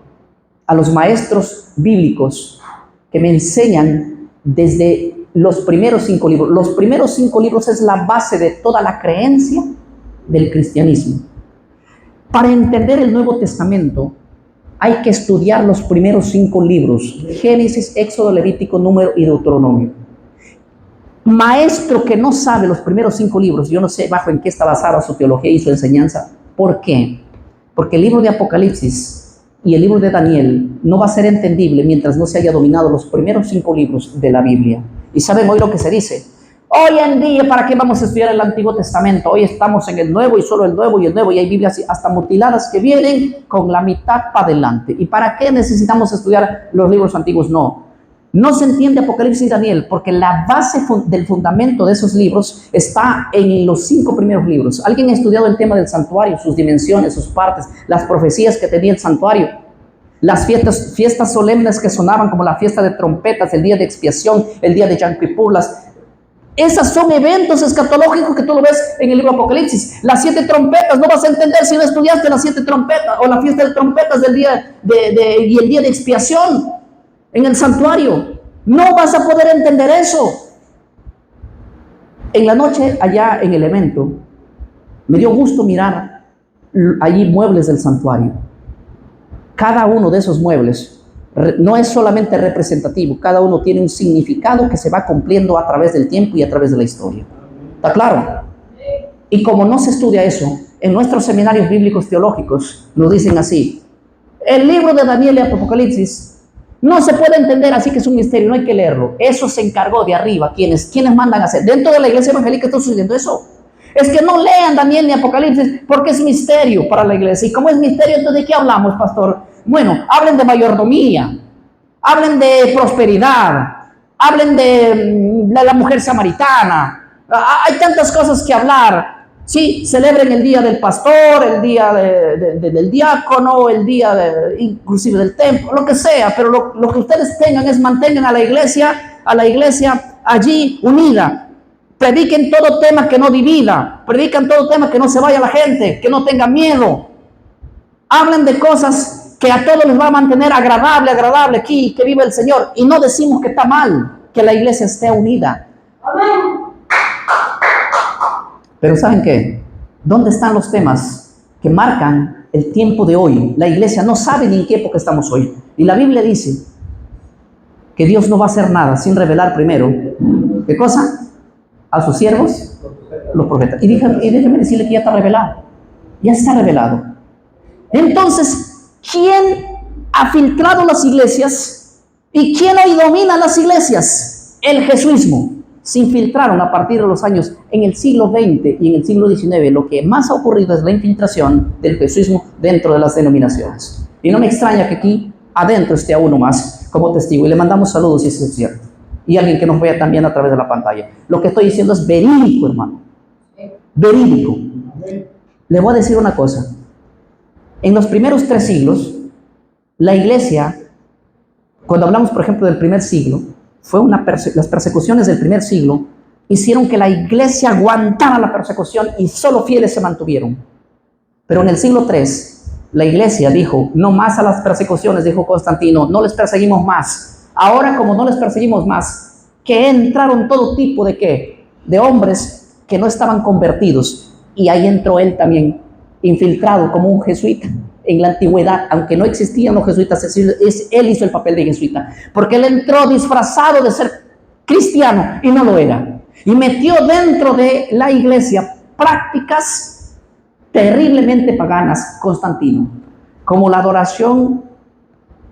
Speaker 1: a los maestros bíblicos que me enseñan desde los primeros 5 libros. Los primeros 5 libros es la base de toda la creencia del cristianismo. Para entender el Nuevo Testamento hay que estudiar los primeros 5 libros: Génesis, Éxodo, Levítico, Número y Deuteronomio. Maestro que no sabe los primeros 5 libros, yo no sé bajo en qué está basada su teología y su enseñanza. ¿Por qué? Porque el libro de Apocalipsis y el libro de Daniel no va a ser entendible mientras no se haya dominado los primeros 5 libros de la Biblia. Y saben hoy lo que se dice: hoy en día, ¿para qué vamos a estudiar el Antiguo Testamento? Hoy estamos en el Nuevo y solo el Nuevo y el Nuevo, y hay Biblias hasta mutiladas que vienen con la mitad para adelante. ¿Y para qué necesitamos estudiar los libros antiguos? No. No se entiende Apocalipsis y Daniel porque la base del fundamento de esos libros está en los 5 primeros libros. ¿Alguien ha estudiado el tema del santuario, sus dimensiones, sus partes, las profecías que tenía el santuario? Las fiestas solemnes que sonaban como la fiesta de trompetas, el día de expiación, el día de Yom Kippur, esas son eventos escatológicos que tú lo ves en el libro de Apocalipsis. Las 7 trompetas, no vas a entender si no estudiaste las 7 trompetas o la fiesta de trompetas del día y el día de expiación en el santuario. No vas a poder entender eso. En la noche, allá en el evento, me dio gusto mirar allí muebles del santuario. Cada uno de esos muebles no es solamente representativo, cada uno tiene un significado que se va cumpliendo a través del tiempo y a través de la historia. ¿Está claro? Y como no se estudia eso, en nuestros seminarios bíblicos teológicos nos dicen así: el libro de Daniel y Apocalipsis no se puede entender, así que es un misterio, no hay que leerlo. Eso se encargó de arriba, quienes mandan a hacer. Dentro de la iglesia evangélica está sucediendo eso. Es que no lean Daniel ni Apocalipsis porque es misterio para la iglesia. Y como es misterio, entonces ¿de qué hablamos, pastor? Bueno, hablen de mayordomía, hablen de prosperidad, hablen de la mujer samaritana. Hay tantas cosas que hablar. Sí, celebren el día del pastor, el día del diácono, el día inclusive del templo, lo que sea, pero lo que ustedes tengan es mantengan a la iglesia allí unida. Prediquen todo tema que no divida, predican todo tema que no se vaya la gente, que no tenga miedo. Hablen de cosas que a todos les va a mantener agradable aquí, que vive el Señor. Y no decimos que está mal que la iglesia esté unida. Amén. Pero ¿saben qué? ¿Dónde están los temas que marcan el tiempo de hoy? La iglesia no sabe ni en qué época estamos hoy. Y la Biblia dice que Dios no va a hacer nada sin revelar primero, ¿qué cosa? A sus siervos, los profetas. Y déjeme decirle que ya está revelado. Ya está revelado. Entonces, ¿quién ha filtrado las iglesias? ¿Y quién hoy domina las iglesias? El jesuismo. Se infiltraron a partir de los años, en el siglo XX y en el siglo XIX, lo que más ha ocurrido es la infiltración del jesuismo dentro de las denominaciones. Y no me extraña que aquí adentro esté a uno más como testigo. Y le mandamos saludos si eso es cierto. Y alguien que nos vea también a través de la pantalla. Lo que estoy diciendo es verídico, hermano. Verídico. Le voy a decir una cosa. En los primeros 3 siglos, la iglesia, cuando hablamos, por ejemplo, del primer siglo, las persecuciones del primer siglo hicieron que la iglesia aguantara la persecución y solo fieles se mantuvieron. Pero en el siglo III, la iglesia dijo, no más a las persecuciones, dijo Constantino, no les perseguimos más. Ahora, como no les perseguimos más, que entraron todo tipo de ¿qué? De hombres que no estaban convertidos. Y ahí entró él también, infiltrado como un jesuita. En la antigüedad, aunque no existían los jesuitas, él hizo el papel de jesuita. Porque él entró disfrazado de ser cristiano y no lo era. Y metió dentro de la iglesia prácticas terriblemente paganas, Constantino. Como la adoración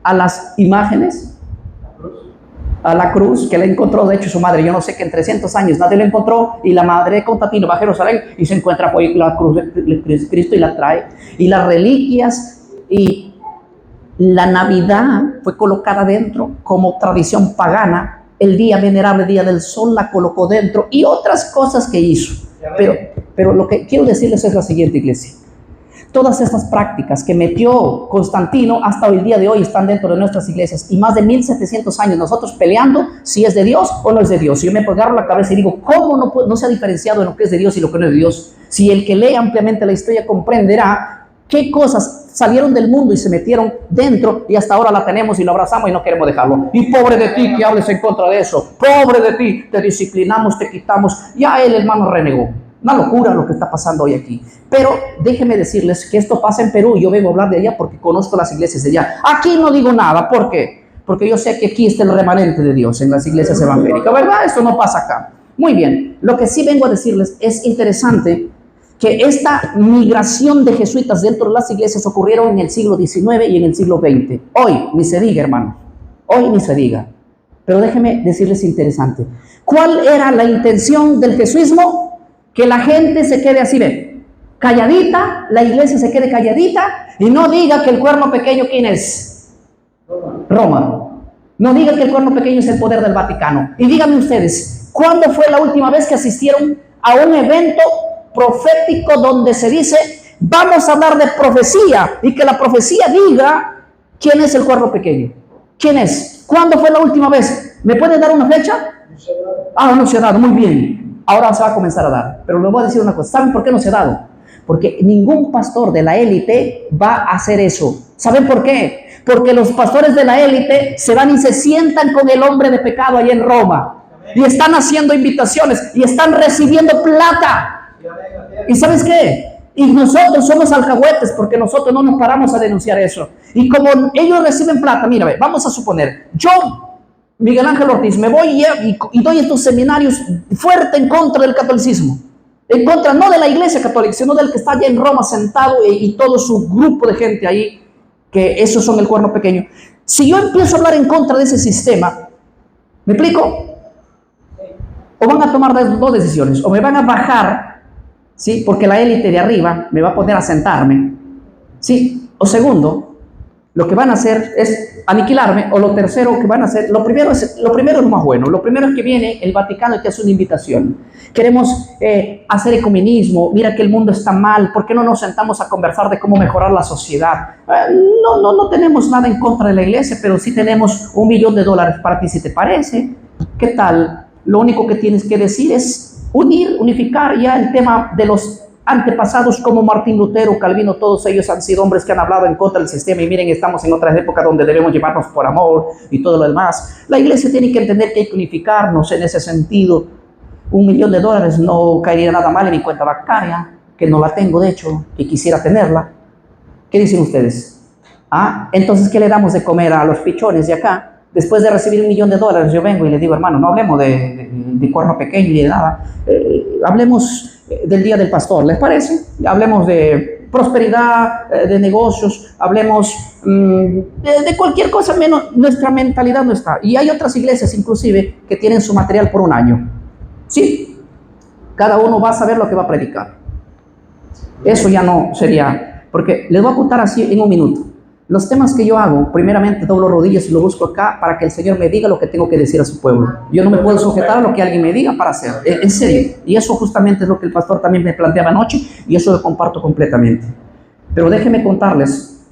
Speaker 1: a las imágenes, a la cruz que le encontró, de hecho, su madre. Yo no sé que en 300 años nadie lo encontró, y la madre de Constantino va a Jerusalén y se encuentra hoy la cruz de Cristo y la trae. Y las reliquias y la Navidad fue colocada dentro como tradición pagana. El día venerable, día del sol, la colocó dentro y otras cosas que hizo. Pero lo que quiero decirles es la siguiente, iglesia. Todas estas prácticas que metió Constantino hasta el día de hoy están dentro de nuestras iglesias, y más de 1700 años nosotros peleando si es de Dios o no es de Dios. Yo me agarro la cabeza y digo, ¿cómo no se ha diferenciado en lo que es de Dios y lo que no es de Dios? Si el que lee ampliamente la historia comprenderá qué cosas salieron del mundo y se metieron dentro, y hasta ahora la tenemos y lo abrazamos y no queremos dejarlo. Y pobre de ti que hables en contra de eso, pobre de ti, te disciplinamos, te quitamos. Ya el hermano renegó. Una locura lo que está pasando hoy aquí. Pero déjenme decirles que esto pasa en Perú. Yo vengo a hablar de allá porque conozco las iglesias de allá. Aquí no digo nada. ¿Por qué? Porque yo sé que aquí está el remanente de Dios en las iglesias evangélicas, ¿verdad? Esto no pasa acá. Muy bien. Lo que sí vengo a decirles es interesante que esta migración de jesuitas dentro de las iglesias ocurrieron en el siglo XIX y en el siglo XX. Hoy ni se diga, hermano. Hoy ni se diga. Pero déjenme decirles interesante. ¿Cuál era la intención del jesuismo? Que la gente se quede así, ¿ven? Calladita, la iglesia se quede calladita y no diga que el cuerno pequeño, ¿quién es? Roma. No digan que el cuerno pequeño es el poder del Vaticano. Y díganme ustedes, ¿cuándo fue la última vez que asistieron a un evento profético donde se dice, vamos a hablar de profecía y que la profecía diga quién es el cuerno pequeño? ¿Quién es? ¿Cuándo fue la última vez? ¿Me pueden dar una fecha? No se ha dado, muy bien. Ahora se va a comenzar a dar. Pero les voy a decir una cosa, ¿saben por qué no se ha dado? Porque ningún pastor de la élite va a hacer eso. ¿Saben por qué? Porque los pastores de la élite se van y se sientan con el hombre de pecado allá en Roma. Y están haciendo invitaciones y están recibiendo plata. ¿Y sabes qué? Y nosotros somos alcahuetes porque nosotros no nos paramos a denunciar eso. Y como ellos reciben plata, mira, vamos a suponer, yo, Miguel Ángel Ortiz, me voy y doy estos seminarios fuerte en contra del catolicismo. En contra no de la iglesia católica, sino del que está allá en Roma sentado y todo su grupo de gente ahí, que esos son el cuerno pequeño. Si yo empiezo a hablar en contra de ese sistema, ¿me explico? O van a tomar dos decisiones, o me van a bajar, ¿sí? Porque la élite de arriba me va a poner a sentarme, ¿sí? O segundo, lo que van a hacer es aniquilarme, o lo tercero que van a hacer, lo primero es lo más bueno. Lo primero es que viene el Vaticano y te hace una invitación. Queremos hacer ecumenismo, mira que el mundo está mal, ¿por qué no nos sentamos a conversar de cómo mejorar la sociedad? No tenemos nada en contra de la iglesia, pero sí tenemos $1 millón para ti, si te parece. ¿Qué tal? Lo único que tienes que decir es unificar ya el tema de los antepasados como Martín Lutero, Calvino, todos ellos han sido hombres que han hablado en contra del sistema y miren, estamos en otras épocas donde debemos llevarnos por amor y todo lo demás. La iglesia tiene que entender que hay que unificarnos en ese sentido. $1 millón no caería nada mal en mi cuenta bancaria, que no la tengo de hecho, que quisiera tenerla. ¿Qué dicen ustedes? Entonces, ¿qué le damos de comer a los pichones de acá? Después de recibir $1 millón, yo vengo y les digo, hermano, no hablemos de cuerno pequeño ni de nada. Hablemos del Día del Pastor, ¿les parece? Hablemos de prosperidad, de negocios, hablemos de cualquier cosa, menos nuestra mentalidad no está. Y hay otras iglesias inclusive que tienen su material por 1 año. Sí, cada uno va a saber lo que va a predicar. Eso ya no sería, porque les voy a contar así en 1 minuto. Los temas que yo hago, primeramente doblo rodillas y lo busco acá para que el Señor me diga lo que tengo que decir a su pueblo. Yo no me puedo sujetar a lo que alguien me diga para hacer, en serio. Y eso justamente es lo que el pastor también me planteaba anoche y eso lo comparto completamente. Pero déjenme contarles,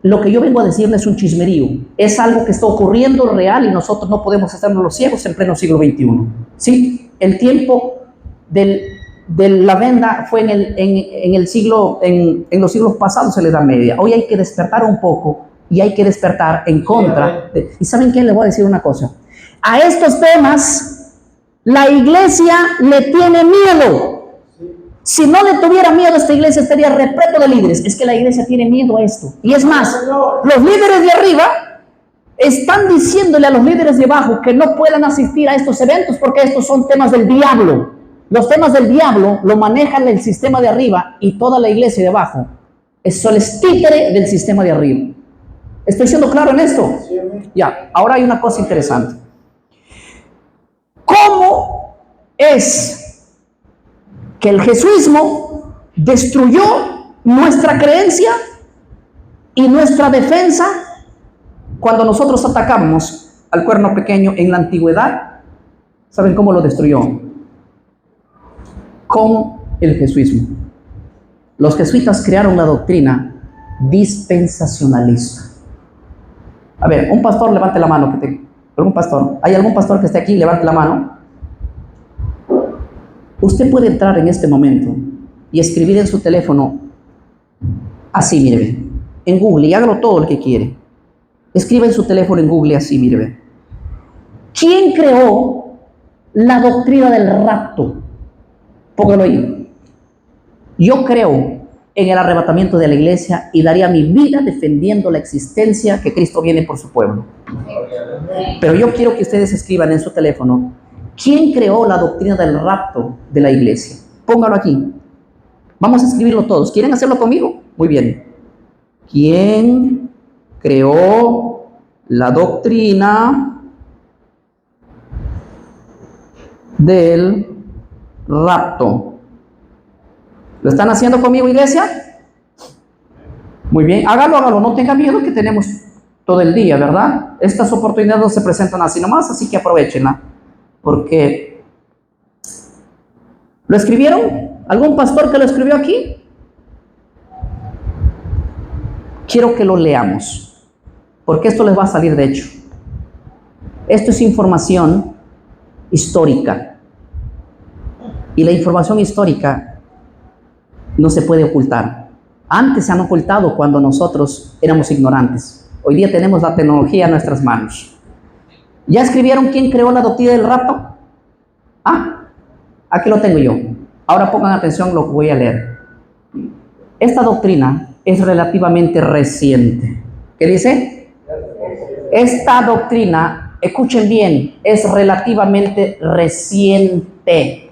Speaker 1: lo que yo vengo a decirles es un chismerío. Es algo que está ocurriendo real y nosotros no podemos hacernos los ciegos en pleno siglo XXI. ¿Sí? El tiempo de la venda fue en los siglos pasados, en la Edad Media. Hoy hay que despertar un poco y hay que despertar en contra. ¿Y saben qué? Les voy a decir una cosa. A estos temas, la iglesia le tiene miedo. Si no le tuviera miedo, esta iglesia estaría repleto de líderes. Es que la iglesia tiene miedo a esto. Y es más, los líderes de arriba están diciéndole a los líderes de abajo que no puedan asistir a estos eventos porque estos son temas del diablo. Los temas del diablo lo manejan el sistema de arriba y toda la iglesia de abajo es solo títere del sistema de arriba. ¿Estoy siendo claro en esto? Sí. Ya, ahora hay una cosa interesante. ¿Cómo es que el jesuismo destruyó nuestra creencia y nuestra defensa cuando nosotros atacamos al cuerno pequeño en la antigüedad? ¿Saben cómo lo destruyó? Con el jesuismo. Los jesuitas crearon la doctrina dispensacionalista. A ver, un pastor, levante la mano. ¿Algún pastor? ¿Hay algún pastor que esté aquí? Levante la mano. Usted puede entrar en este momento y escribir en su teléfono así, mire, en Google, y hágalo todo el que quiere. Escriba en su teléfono en Google así, mire. ¿Quién creó la doctrina del rapto? Póngalo ahí. Yo creo en el arrebatamiento de la iglesia y daría mi vida defendiendo la existencia que Cristo viene por su pueblo. Pero yo quiero que ustedes escriban en su teléfono, ¿quién creó la doctrina del rapto de la iglesia? Póngalo aquí. Vamos a escribirlo todos. ¿Quieren hacerlo conmigo? Muy bien. ¿Quién creó la doctrina del rapto? ¿Lo están haciendo conmigo, iglesia? Muy bien, hágalo, no tenga miedo que tenemos todo el día, ¿verdad? Estas oportunidades no se presentan así nomás, así que aprovechenla. Porque, ¿lo escribieron? ¿Algún pastor que lo escribió aquí? Quiero que lo leamos, porque esto les va a salir de hecho. Esto es información histórica. Y la información histórica no se puede ocultar. Antes se han ocultado cuando nosotros éramos ignorantes. Hoy día tenemos la tecnología en nuestras manos. ¿Ya escribieron quién creó la doctrina del rapto? Aquí lo tengo yo. Ahora pongan atención a lo que voy a leer. Esta doctrina es relativamente reciente. ¿Qué dice? Esta doctrina, escuchen bien, es relativamente reciente.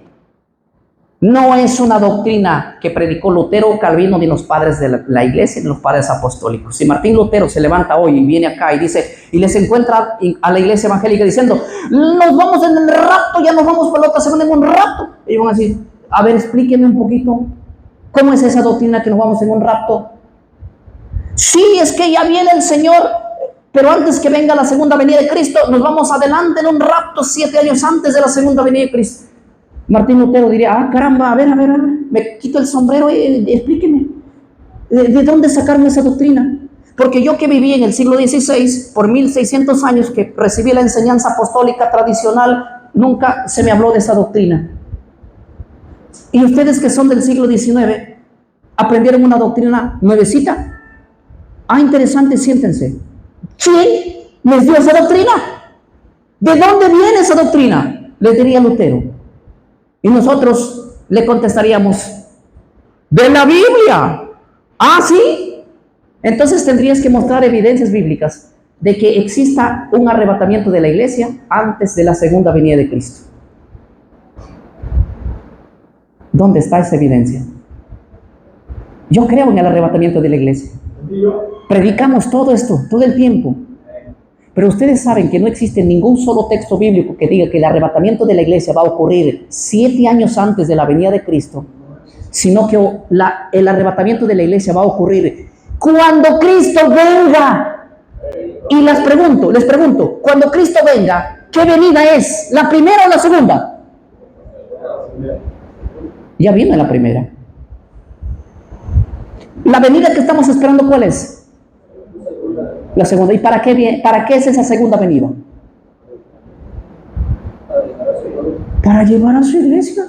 Speaker 1: No es una doctrina que predicó Lutero o Calvino ni los padres de la iglesia ni los padres apostólicos. Si Martín Lutero se levanta hoy y viene acá y dice, y les encuentra a la iglesia evangélica diciendo, nos vamos en el rapto, ya nos vamos por la otra semana en un rapto. Ellos van a decir, a ver, explíquenme un poquito, ¿cómo es esa doctrina que nos vamos en un rapto? Sí, es que ya viene el Señor, pero antes que venga la segunda venida de Cristo, nos vamos adelante en un rapto 7 años antes de la segunda venida de Cristo. Martín Lutero diría, caramba, a ver, me quito el sombrero y explíqueme, ¿de dónde sacaron esa doctrina? Porque yo que viví en el siglo XVI, por 1600 años que recibí la enseñanza apostólica tradicional, nunca se me habló de esa doctrina. Y ustedes que son del siglo XIX, aprendieron una doctrina nuevecita. Interesante, siéntense. ¿Quién les dio esa doctrina? ¿De dónde viene esa doctrina? Les diría Lutero. Y nosotros le contestaríamos, de la Biblia. ¿Sí? Entonces tendrías que mostrar evidencias bíblicas de que exista un arrebatamiento de la iglesia antes de la segunda venida de Cristo. ¿Dónde está esa evidencia? Yo creo en el arrebatamiento de la iglesia. Predicamos todo esto, todo el tiempo. Pero ustedes saben que no existe ningún solo texto bíblico que diga que el arrebatamiento de la iglesia va a ocurrir 7 años antes de la venida de Cristo, sino que el arrebatamiento de la iglesia va a ocurrir cuando Cristo venga. Y les pregunto, cuando Cristo venga, ¿qué venida es? ¿La primera o la segunda? Ya viene la primera. La venida que estamos esperando, ¿cuál es? La segunda. ¿Y para qué es esa segunda venida? Para llevar a su iglesia.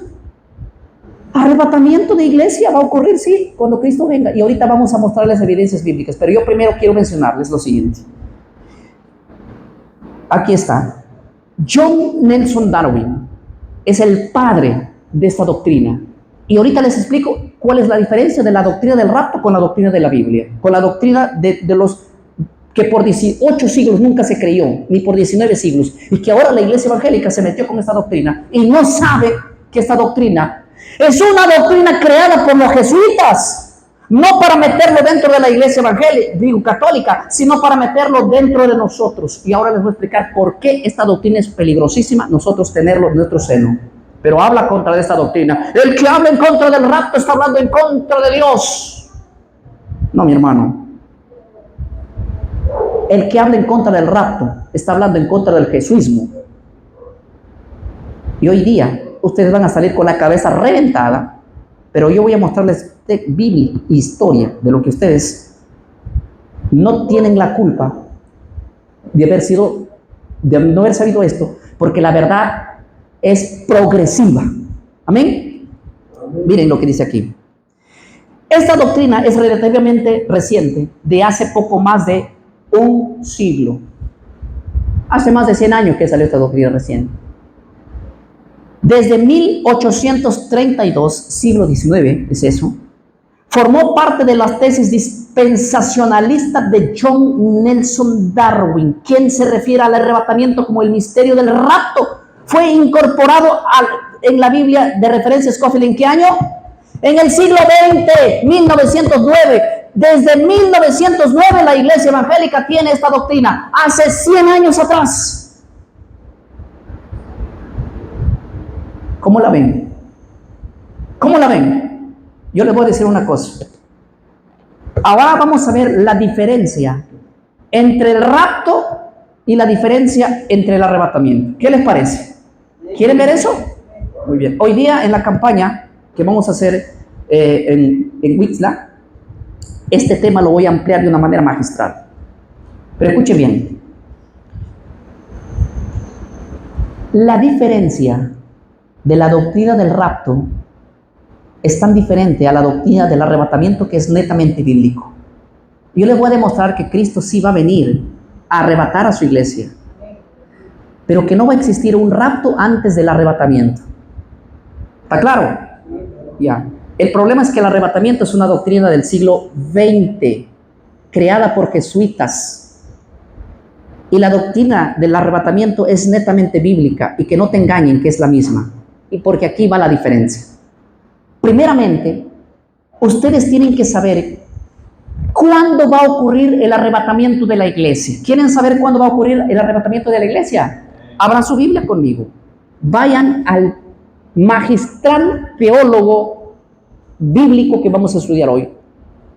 Speaker 1: Arrebatamiento de iglesia va a ocurrir, sí, cuando Cristo venga. Y ahorita vamos a mostrarles evidencias bíblicas. Pero yo primero quiero mencionarles lo siguiente. Aquí está. John Nelson Darwin es el padre de esta doctrina. Y ahorita les explico cuál es la diferencia de la doctrina del rapto con la doctrina de la Biblia. Con la doctrina de los que por 18 siglos nunca se creyó, ni por 19 siglos, y que ahora la iglesia evangélica se metió con esta doctrina y no sabe que esta doctrina es una doctrina creada por los jesuitas, no para meterlo dentro de la iglesia evangélica, católica, sino para meterlo dentro de nosotros. Y ahora les voy a explicar por qué esta doctrina es peligrosísima nosotros tenerlo en nuestro seno. Pero habla contra de esta doctrina. El que habla en contra del rapto está hablando en contra de Dios. No, mi hermano. El que habla en contra del rapto está hablando en contra del jesuismo. Y hoy día ustedes van a salir con la cabeza reventada, pero yo voy a mostrarles Biblia, historia de lo que ustedes no tienen la culpa de no haber sabido esto, porque la verdad es progresiva. Amén. Miren lo que dice aquí. Esta doctrina es relativamente reciente, de hace poco más de un siglo. Hace más de 100 años que salió esta doctrina recién. Desde 1832, siglo XIX, es eso, formó parte de las tesis dispensacionalistas de John Nelson Darwin, quien se refiere al arrebatamiento como el misterio del rapto. Fue incorporado en la Biblia de referencia Scofield, ¿en qué año? En el siglo XX, 1909. Desde 1909 la iglesia evangélica tiene esta doctrina, hace 100 años atrás. ¿Cómo la ven? ¿Cómo la ven? Yo les voy a decir una cosa. Ahora vamos a ver la diferencia entre el rapto y la diferencia entre el arrebatamiento. ¿Qué les parece? ¿Quieren ver eso? Muy bien. Hoy día en la campaña que vamos a hacer en Huixla, este tema lo voy a ampliar de una manera magistral. Pero escuchen bien. La diferencia de la doctrina del rapto es tan diferente a la doctrina del arrebatamiento que es netamente bíblico. Yo les voy a demostrar que Cristo sí va a venir a arrebatar a su iglesia, pero que no va a existir un rapto antes del arrebatamiento. ¿Está claro? Ya. El problema es que el arrebatamiento es una doctrina del siglo XX, creada por jesuitas. Y la doctrina del arrebatamiento es netamente bíblica, y que no te engañen que es la misma. Y porque aquí va la diferencia. Primeramente, ustedes tienen que saber cuándo va a ocurrir el arrebatamiento de la iglesia. ¿Quieren saber cuándo va a ocurrir el arrebatamiento de la iglesia? Abran su Biblia conmigo. Vayan al magistral teólogo bíblico que vamos a estudiar hoy,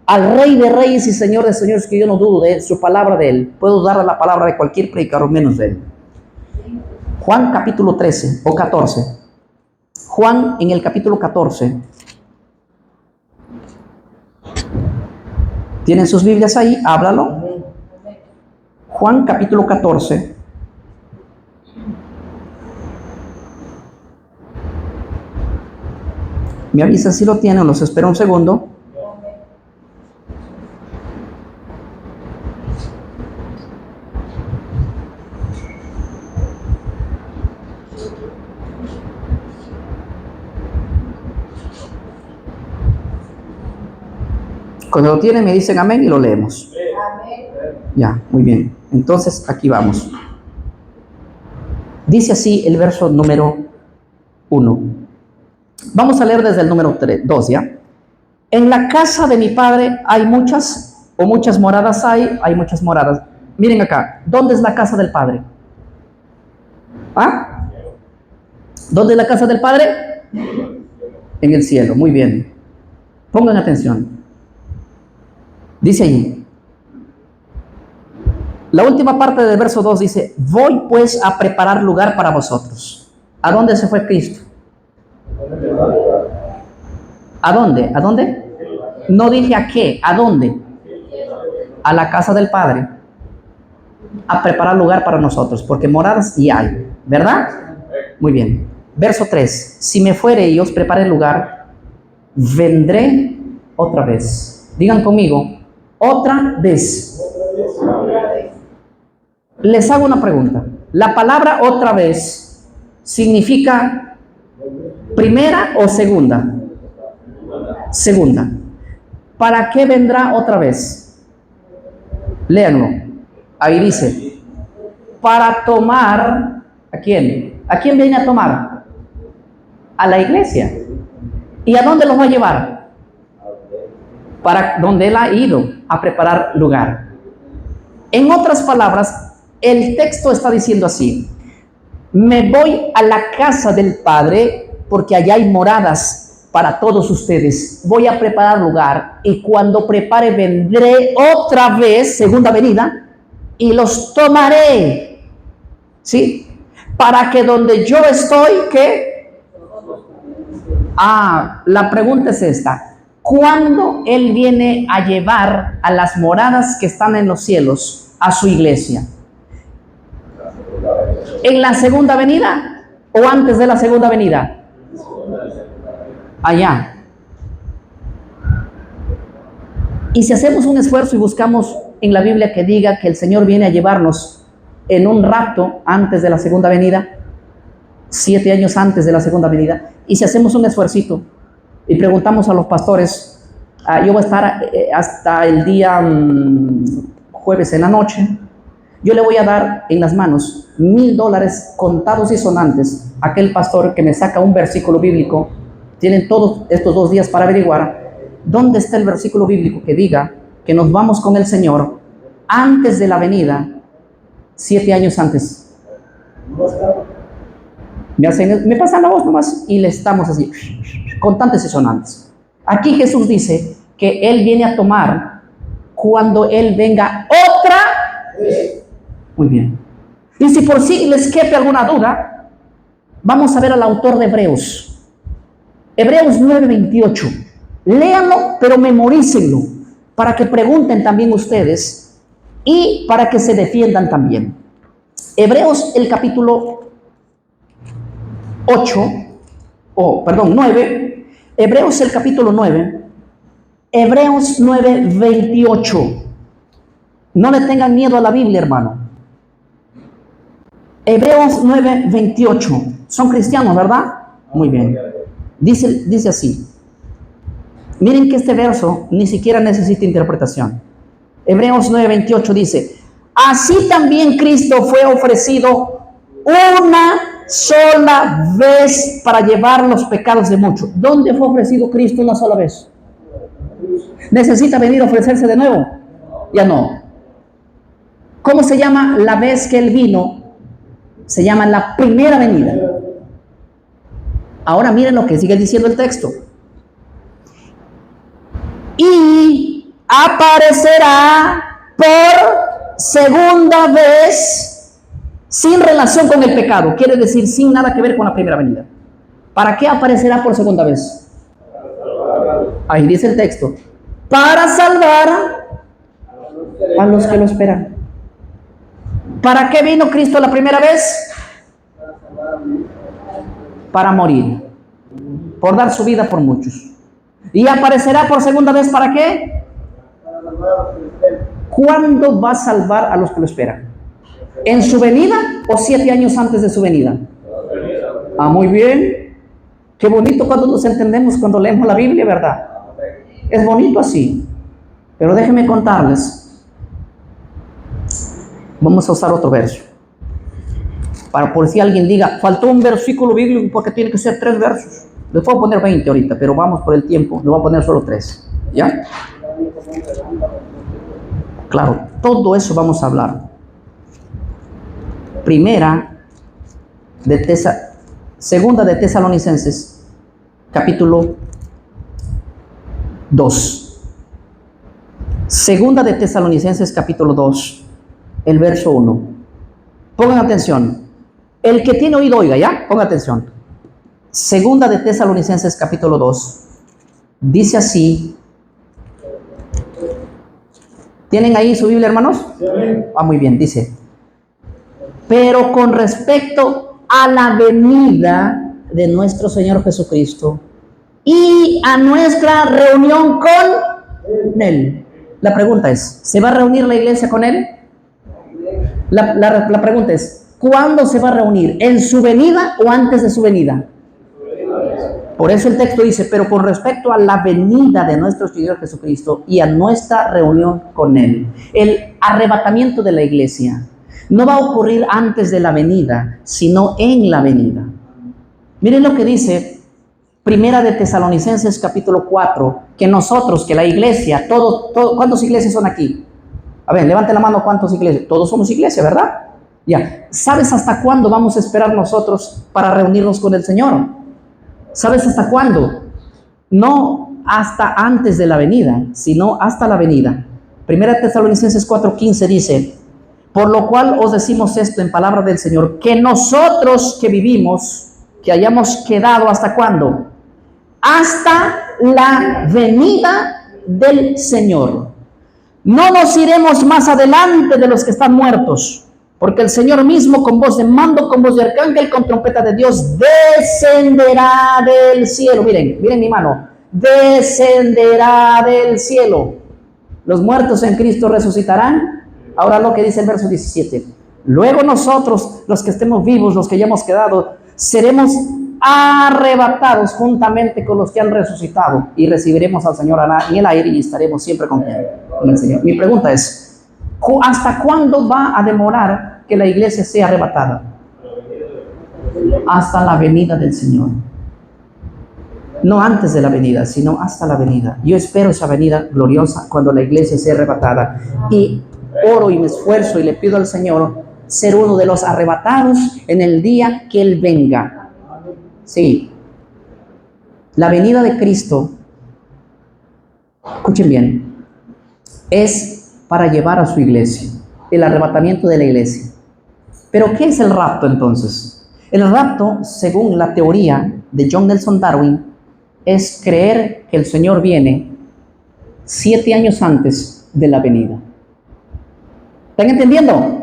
Speaker 1: al Rey de Reyes y Señor de Señores, que yo no dudo de su palabra de él. Puedo darle la palabra de cualquier predicador menos de él. Juan capítulo 13 o 14. Juan en el capítulo 14. ¿Tienen sus Biblias ahí? Háblalo. Juan capítulo 14. Me avisa si lo tienen, los espero un segundo. Cuando lo tienen me dicen amén y lo leemos. Amén. Ya, muy bien. Entonces aquí vamos. Dice así el verso número 1. Vamos a leer desde el número 2, ¿ya? En la casa de mi padre hay muchas moradas hay muchas moradas. Miren acá, ¿dónde es la casa del padre? ¿Ah? ¿Dónde es la casa del padre? En el cielo, muy bien. Pongan atención. Dice allí, la última parte del verso 2 dice, voy pues a preparar lugar para vosotros. ¿A dónde se fue Cristo? ¿A dónde? ¿A dónde? No dije a qué, ¿a dónde? A la casa del Padre. A preparar lugar para nosotros, porque moradas y hay, ¿verdad? Muy bien. Verso 3, si me fuere y os prepare el lugar, vendré otra vez. Digan conmigo, otra vez. Les hago una pregunta. La palabra otra vez significa primera o segunda. Segunda. ¿Para qué vendrá otra vez? Léanlo. Ahí dice, para tomar, ¿a quién? ¿A quién viene a tomar? A la iglesia. ¿Y a dónde los va a llevar? Para donde él ha ido a preparar lugar. En otras palabras, el texto está diciendo así, me voy a la casa del Padre porque allá hay moradas para todos ustedes. Voy a preparar lugar y cuando prepare vendré otra vez, segunda venida, y los tomaré. ¿Sí? Para que donde yo estoy, ¿qué? La pregunta es esta. ¿Cuándo Él viene a llevar a las moradas que están en los cielos a su iglesia? ¿En la segunda venida o antes de la segunda venida? Allá. Y si hacemos un esfuerzo y buscamos en la Biblia que diga que el Señor viene a llevarnos en un rapto antes de la segunda venida, 7 años antes de la segunda venida, y si hacemos un esfuercito y preguntamos a los pastores, yo voy a estar hasta el día jueves en la noche, yo le voy a dar en las manos $1,000 contados y sonantes a aquel pastor que me saca un versículo bíblico. Tienen todos estos 2 días para averiguar dónde está el versículo bíblico que diga que nos vamos con el Señor antes de la venida, 7 años antes. Me pasan la voz nomás y le estamos así, contantes y sonantes. Aquí Jesús dice que Él viene a tomar cuando Él venga otra Muy bien. Y si por si les quepe alguna duda, vamos a ver al autor de Hebreos. Hebreos 9:28. Léanlo, pero memorícenlo, para que pregunten también ustedes y para que se defiendan también. Hebreos el capítulo 9. Hebreos el capítulo 9. Hebreos 9:28. No le tengan miedo a la Biblia, hermano. Hebreos 9:28. Son cristianos, ¿verdad? Muy bien. Dice así. Miren que este verso ni siquiera necesita interpretación. Hebreos 9:28 dice: así también Cristo fue ofrecido una sola vez para llevar los pecados de muchos. ¿Dónde fue ofrecido Cristo una sola vez? ¿Necesita venir a ofrecerse de nuevo? Ya no. ¿Cómo se llama la vez que Él vino? Se llama la primera venida. Ahora miren lo que sigue diciendo el texto. Y aparecerá por segunda vez sin relación con el pecado. Quiere decir sin nada que ver con la primera venida. ¿Para qué aparecerá por segunda vez? Ahí dice el texto. Para salvar a los que lo esperan. ¿Para qué vino Cristo la primera vez? Para morir. Por dar su vida por muchos. ¿Y aparecerá por segunda vez para qué? ¿Cuándo va a salvar a los que lo esperan? ¿En su venida o 7 años antes de su venida? Ah, muy bien. Qué bonito cuando nos entendemos cuando leemos la Biblia, ¿verdad? Es bonito así. Pero déjenme contarles. Vamos a usar otro verso. Para por si alguien diga, faltó un versículo bíblico porque tiene que ser 3 versos. Les puedo poner 20 ahorita, pero vamos por el tiempo. Le voy a poner solo 3. ¿Ya? Claro, todo eso vamos a hablar. Segunda de Tesalonicenses, capítulo 2. Segunda de Tesalonicenses, capítulo 2, el verso 1. Pongan atención. El que tiene oído, oiga, ¿ya? Pongan atención. Segunda de Tesalonicenses, capítulo 2. Dice así. ¿Tienen ahí su Biblia, hermanos? Sí. Ah, muy bien, dice. Pero con respecto a la venida de nuestro Señor Jesucristo y a nuestra reunión con Él. La pregunta es, ¿se va a reunir la iglesia con Él? La pregunta es, ¿cuándo se va a reunir? ¿En su venida o antes de su venida? Por eso el texto dice, pero con respecto a la venida de nuestro Señor Jesucristo y a nuestra reunión con Él. El arrebatamiento de la iglesia no va a ocurrir antes de la venida, sino en la venida. Miren lo que dice Primera de Tesalonicenses capítulo 4, que nosotros, que la iglesia, ¿cuántas iglesias son aquí? A ver, levante la mano, ¿cuántas iglesias? Todos somos iglesia, ¿verdad? Ya, ¿sabes hasta cuándo vamos a esperar nosotros para reunirnos con el Señor? ¿Sabes hasta cuándo? No hasta antes de la venida, sino hasta la venida. Primera Tesalonicenses 4:15 dice, por lo cual os decimos esto en palabra del Señor, que nosotros que vivimos, que hayamos quedado hasta cuándo, hasta la venida del Señor. No nos iremos más adelante de los que están muertos, porque el Señor mismo con voz de mando, con voz de arcángel, con trompeta de Dios, descenderá del cielo. Miren mi mano, descenderá del cielo. Los muertos en Cristo resucitarán. Ahora lo que dice el verso 17. Luego nosotros, los que estemos vivos, los que ya hemos quedado, seremos arrebatados juntamente con los que han resucitado y recibiremos al Señor en el aire y estaremos siempre con Él, con el Señor. Mi pregunta es, ¿hasta cuándo va a demorar que la iglesia sea arrebatada? Hasta la venida del Señor. No antes de la venida, sino hasta la venida. Yo espero esa venida gloriosa cuando la iglesia sea arrebatada. Y oro y me esfuerzo y le pido al Señor ser uno de los arrebatados en el día que Él venga. Sí. La venida de Cristo, escuchen bien, es para llevar a su iglesia. el arrebatamiento de la iglesia. ¿Pero qué es el rapto entonces? El rapto, según la teoría de John Nelson Darwin, es creer que el Señor viene 7 años antes de la venida. ¿Están entendiendo?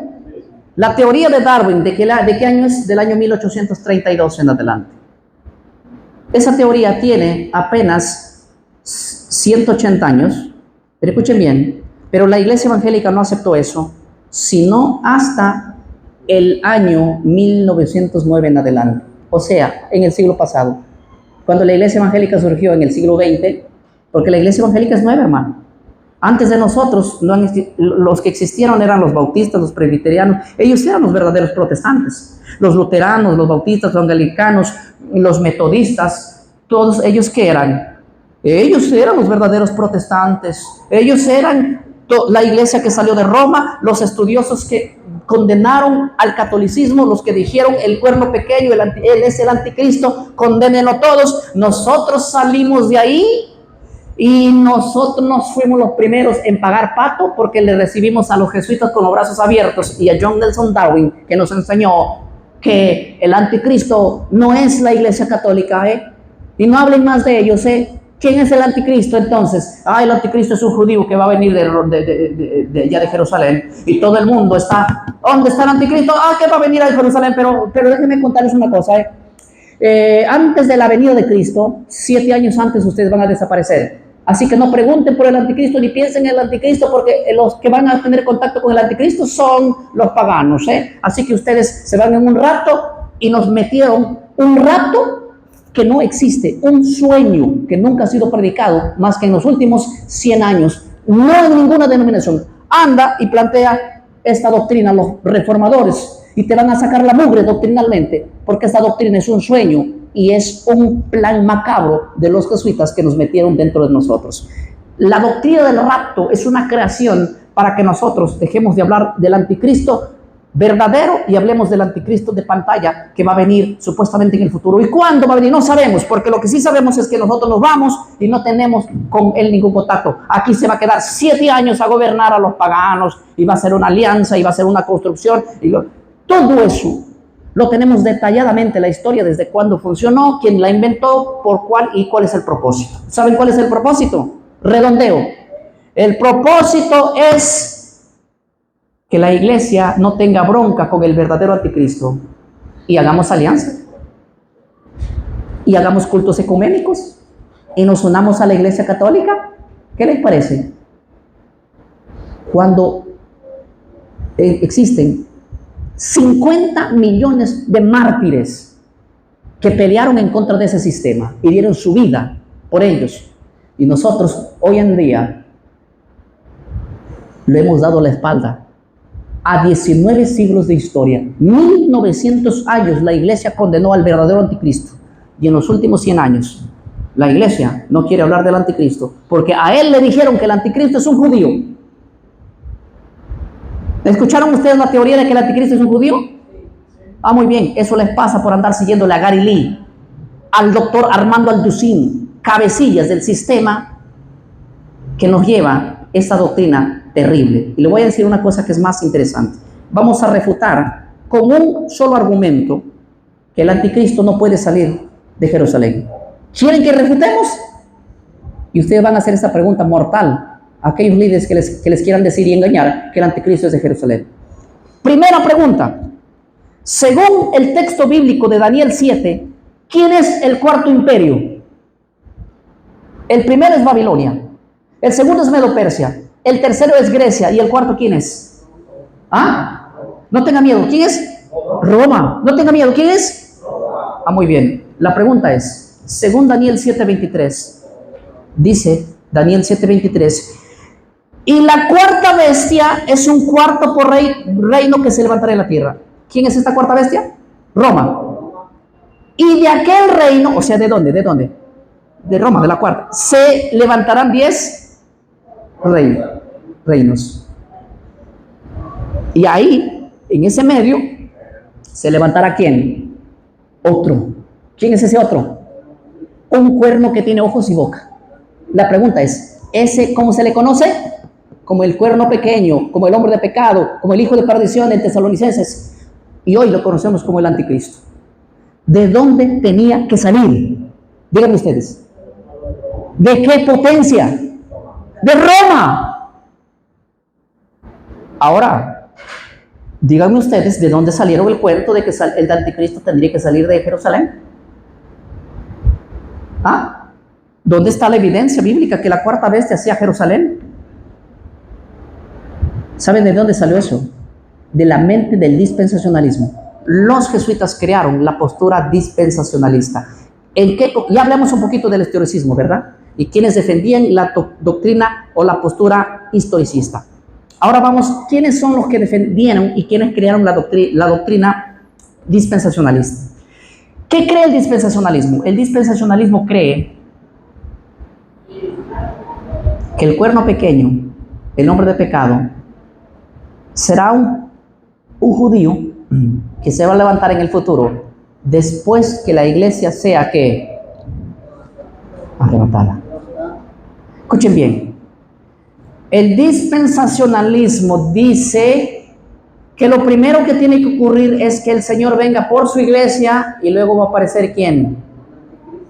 Speaker 1: La teoría de Darwin, ¿de qué año es? Del año 1832 en adelante. Esa teoría tiene apenas 180 años, pero escuchen bien, pero la iglesia evangélica no aceptó eso, sino hasta el año 1909 en adelante, o sea, en el siglo pasado, cuando la iglesia evangélica surgió en el siglo XX, porque la iglesia evangélica es nueva, hermano. Antes de nosotros, los que existieron eran los bautistas, los presbiterianos, ellos eran los verdaderos protestantes. Los luteranos, los bautistas, los anglicanos, los metodistas, todos ellos, ¿qué eran? Ellos eran los verdaderos protestantes. Ellos eran la iglesia que salió de Roma, los estudiosos que condenaron al catolicismo, los que dijeron el cuerno pequeño, él es el anticristo, condénenlo todos. Nosotros salimos de ahí y nosotros nos fuimos los primeros en pagar pato porque le recibimos a los jesuitas con los brazos abiertos y a John Nelson Darwin, que nos enseñó que el anticristo no es la iglesia católica, y no hablen más de ellos. ¿Quién es el anticristo entonces? El anticristo es un judío que va a venir de allá de Jerusalén, y todo el mundo está, ¿dónde está el anticristo? Que va a venir a Jerusalén. Pero déjenme contarles una cosa, antes de la venida de Cristo, 7 años antes, ustedes van a desaparecer. Así que no pregunten por el anticristo ni piensen en el anticristo, porque los que van a tener contacto con el anticristo son los paganos, Así que ustedes se van en un rato y nos metieron un rato que no existe, un sueño que nunca ha sido predicado más que en los últimos 100 años, no en ninguna denominación. Anda y plantea esta doctrina los reformadores y te van a sacar la mugre doctrinalmente, porque esta doctrina es un sueño y es un plan macabro de los jesuitas que nos metieron dentro de nosotros. La doctrina del rapto es una creación para que nosotros dejemos de hablar del anticristo verdadero y hablemos del anticristo de pantalla que va a venir supuestamente en el futuro. ¿Y cuándo va a venir? No sabemos, porque lo que sí sabemos es que nosotros nos vamos y no tenemos con él ningún contacto. Aquí se va a quedar 7 años a gobernar a los paganos, y va a ser una alianza, y va a ser una construcción, todo eso lo tenemos detalladamente, la historia, desde cuándo funcionó, quién la inventó, por cuál y cuál es el propósito. ¿Saben cuál es el propósito? Redondeo. El propósito es que la iglesia no tenga bronca con el verdadero anticristo y hagamos alianza y hagamos cultos ecuménicos y nos unamos a la iglesia católica. ¿Qué les parece? Cuando existen 50 millones de mártires que pelearon en contra de ese sistema y dieron su vida por ellos, y nosotros hoy en día le hemos dado la espalda a 19 siglos de historia. 1900 años la iglesia condenó al verdadero anticristo, y en los últimos 100 años la iglesia no quiere hablar del anticristo porque a él le dijeron que el anticristo es un judío. ¿Escucharon ustedes la teoría de que el anticristo es un judío? Muy bien, eso les pasa por andar siguiéndole a Gary Lee, al doctor Armando Alducin, cabecillas del sistema que nos lleva esta doctrina terrible. Y le voy a decir una cosa que es más interesante. Vamos a refutar con un solo argumento que el anticristo no puede salir de Jerusalén. ¿Quieren que refutemos? Y ustedes van a hacer esta pregunta mortal a aquellos líderes que les quieran decir y engañar que el anticristo es de Jerusalén. Primera pregunta. Según el texto bíblico de Daniel 7, ¿quién es el cuarto imperio? El primero es Babilonia, el segundo es Medo-Persia, el tercero es Grecia, y el cuarto, ¿quién es? No tenga miedo, ¿quién es? Roma. No tenga miedo, ¿quién es? Muy bien. La pregunta es, según Daniel 7:23, dice Daniel 7:23, y la cuarta bestia es un cuarto por reino que se levantará en la tierra. ¿Quién es esta cuarta bestia? Roma. Y de aquel reino, o sea, ¿de dónde? ¿De dónde? De Roma, de la cuarta. Se levantarán 10 reinos. Y ahí, en ese medio, se levantará ¿quién? Otro. ¿Quién es ese otro? Un cuerno que tiene ojos y boca. La pregunta es, ¿ese cómo se le conoce? como el cuerno pequeño, como el hombre de pecado, como el hijo de perdición en Tesalonicenses, y hoy lo conocemos como el anticristo. ¿De dónde tenía que salir? Díganme ustedes. ¿De qué potencia? De Roma. Ahora, díganme ustedes de dónde salieron el cuento de que el anticristo tendría que salir de Jerusalén. ¿Ah? ¿Dónde está la evidencia bíblica que la cuarta bestia hacía Jerusalén? ¿Saben de dónde salió eso? De la mente del dispensacionalismo. Los jesuitas crearon la postura dispensacionalista. Ya hablamos un poquito del historicismo, ¿verdad? Y quienes defendían la doctrina o la postura historicista. Ahora vamos, ¿quiénes son los que defendieron y quienes crearon la doctrina dispensacionalista? ¿Qué cree el dispensacionalismo? El dispensacionalismo cree que el cuerno pequeño, el hombre de pecado, será un judío que se va a levantar en el futuro después que la iglesia sea que arrebatada. Escuchen bien. El dispensacionalismo dice que lo primero que tiene que ocurrir es que el Señor venga por su iglesia y luego va a aparecer ¿quién?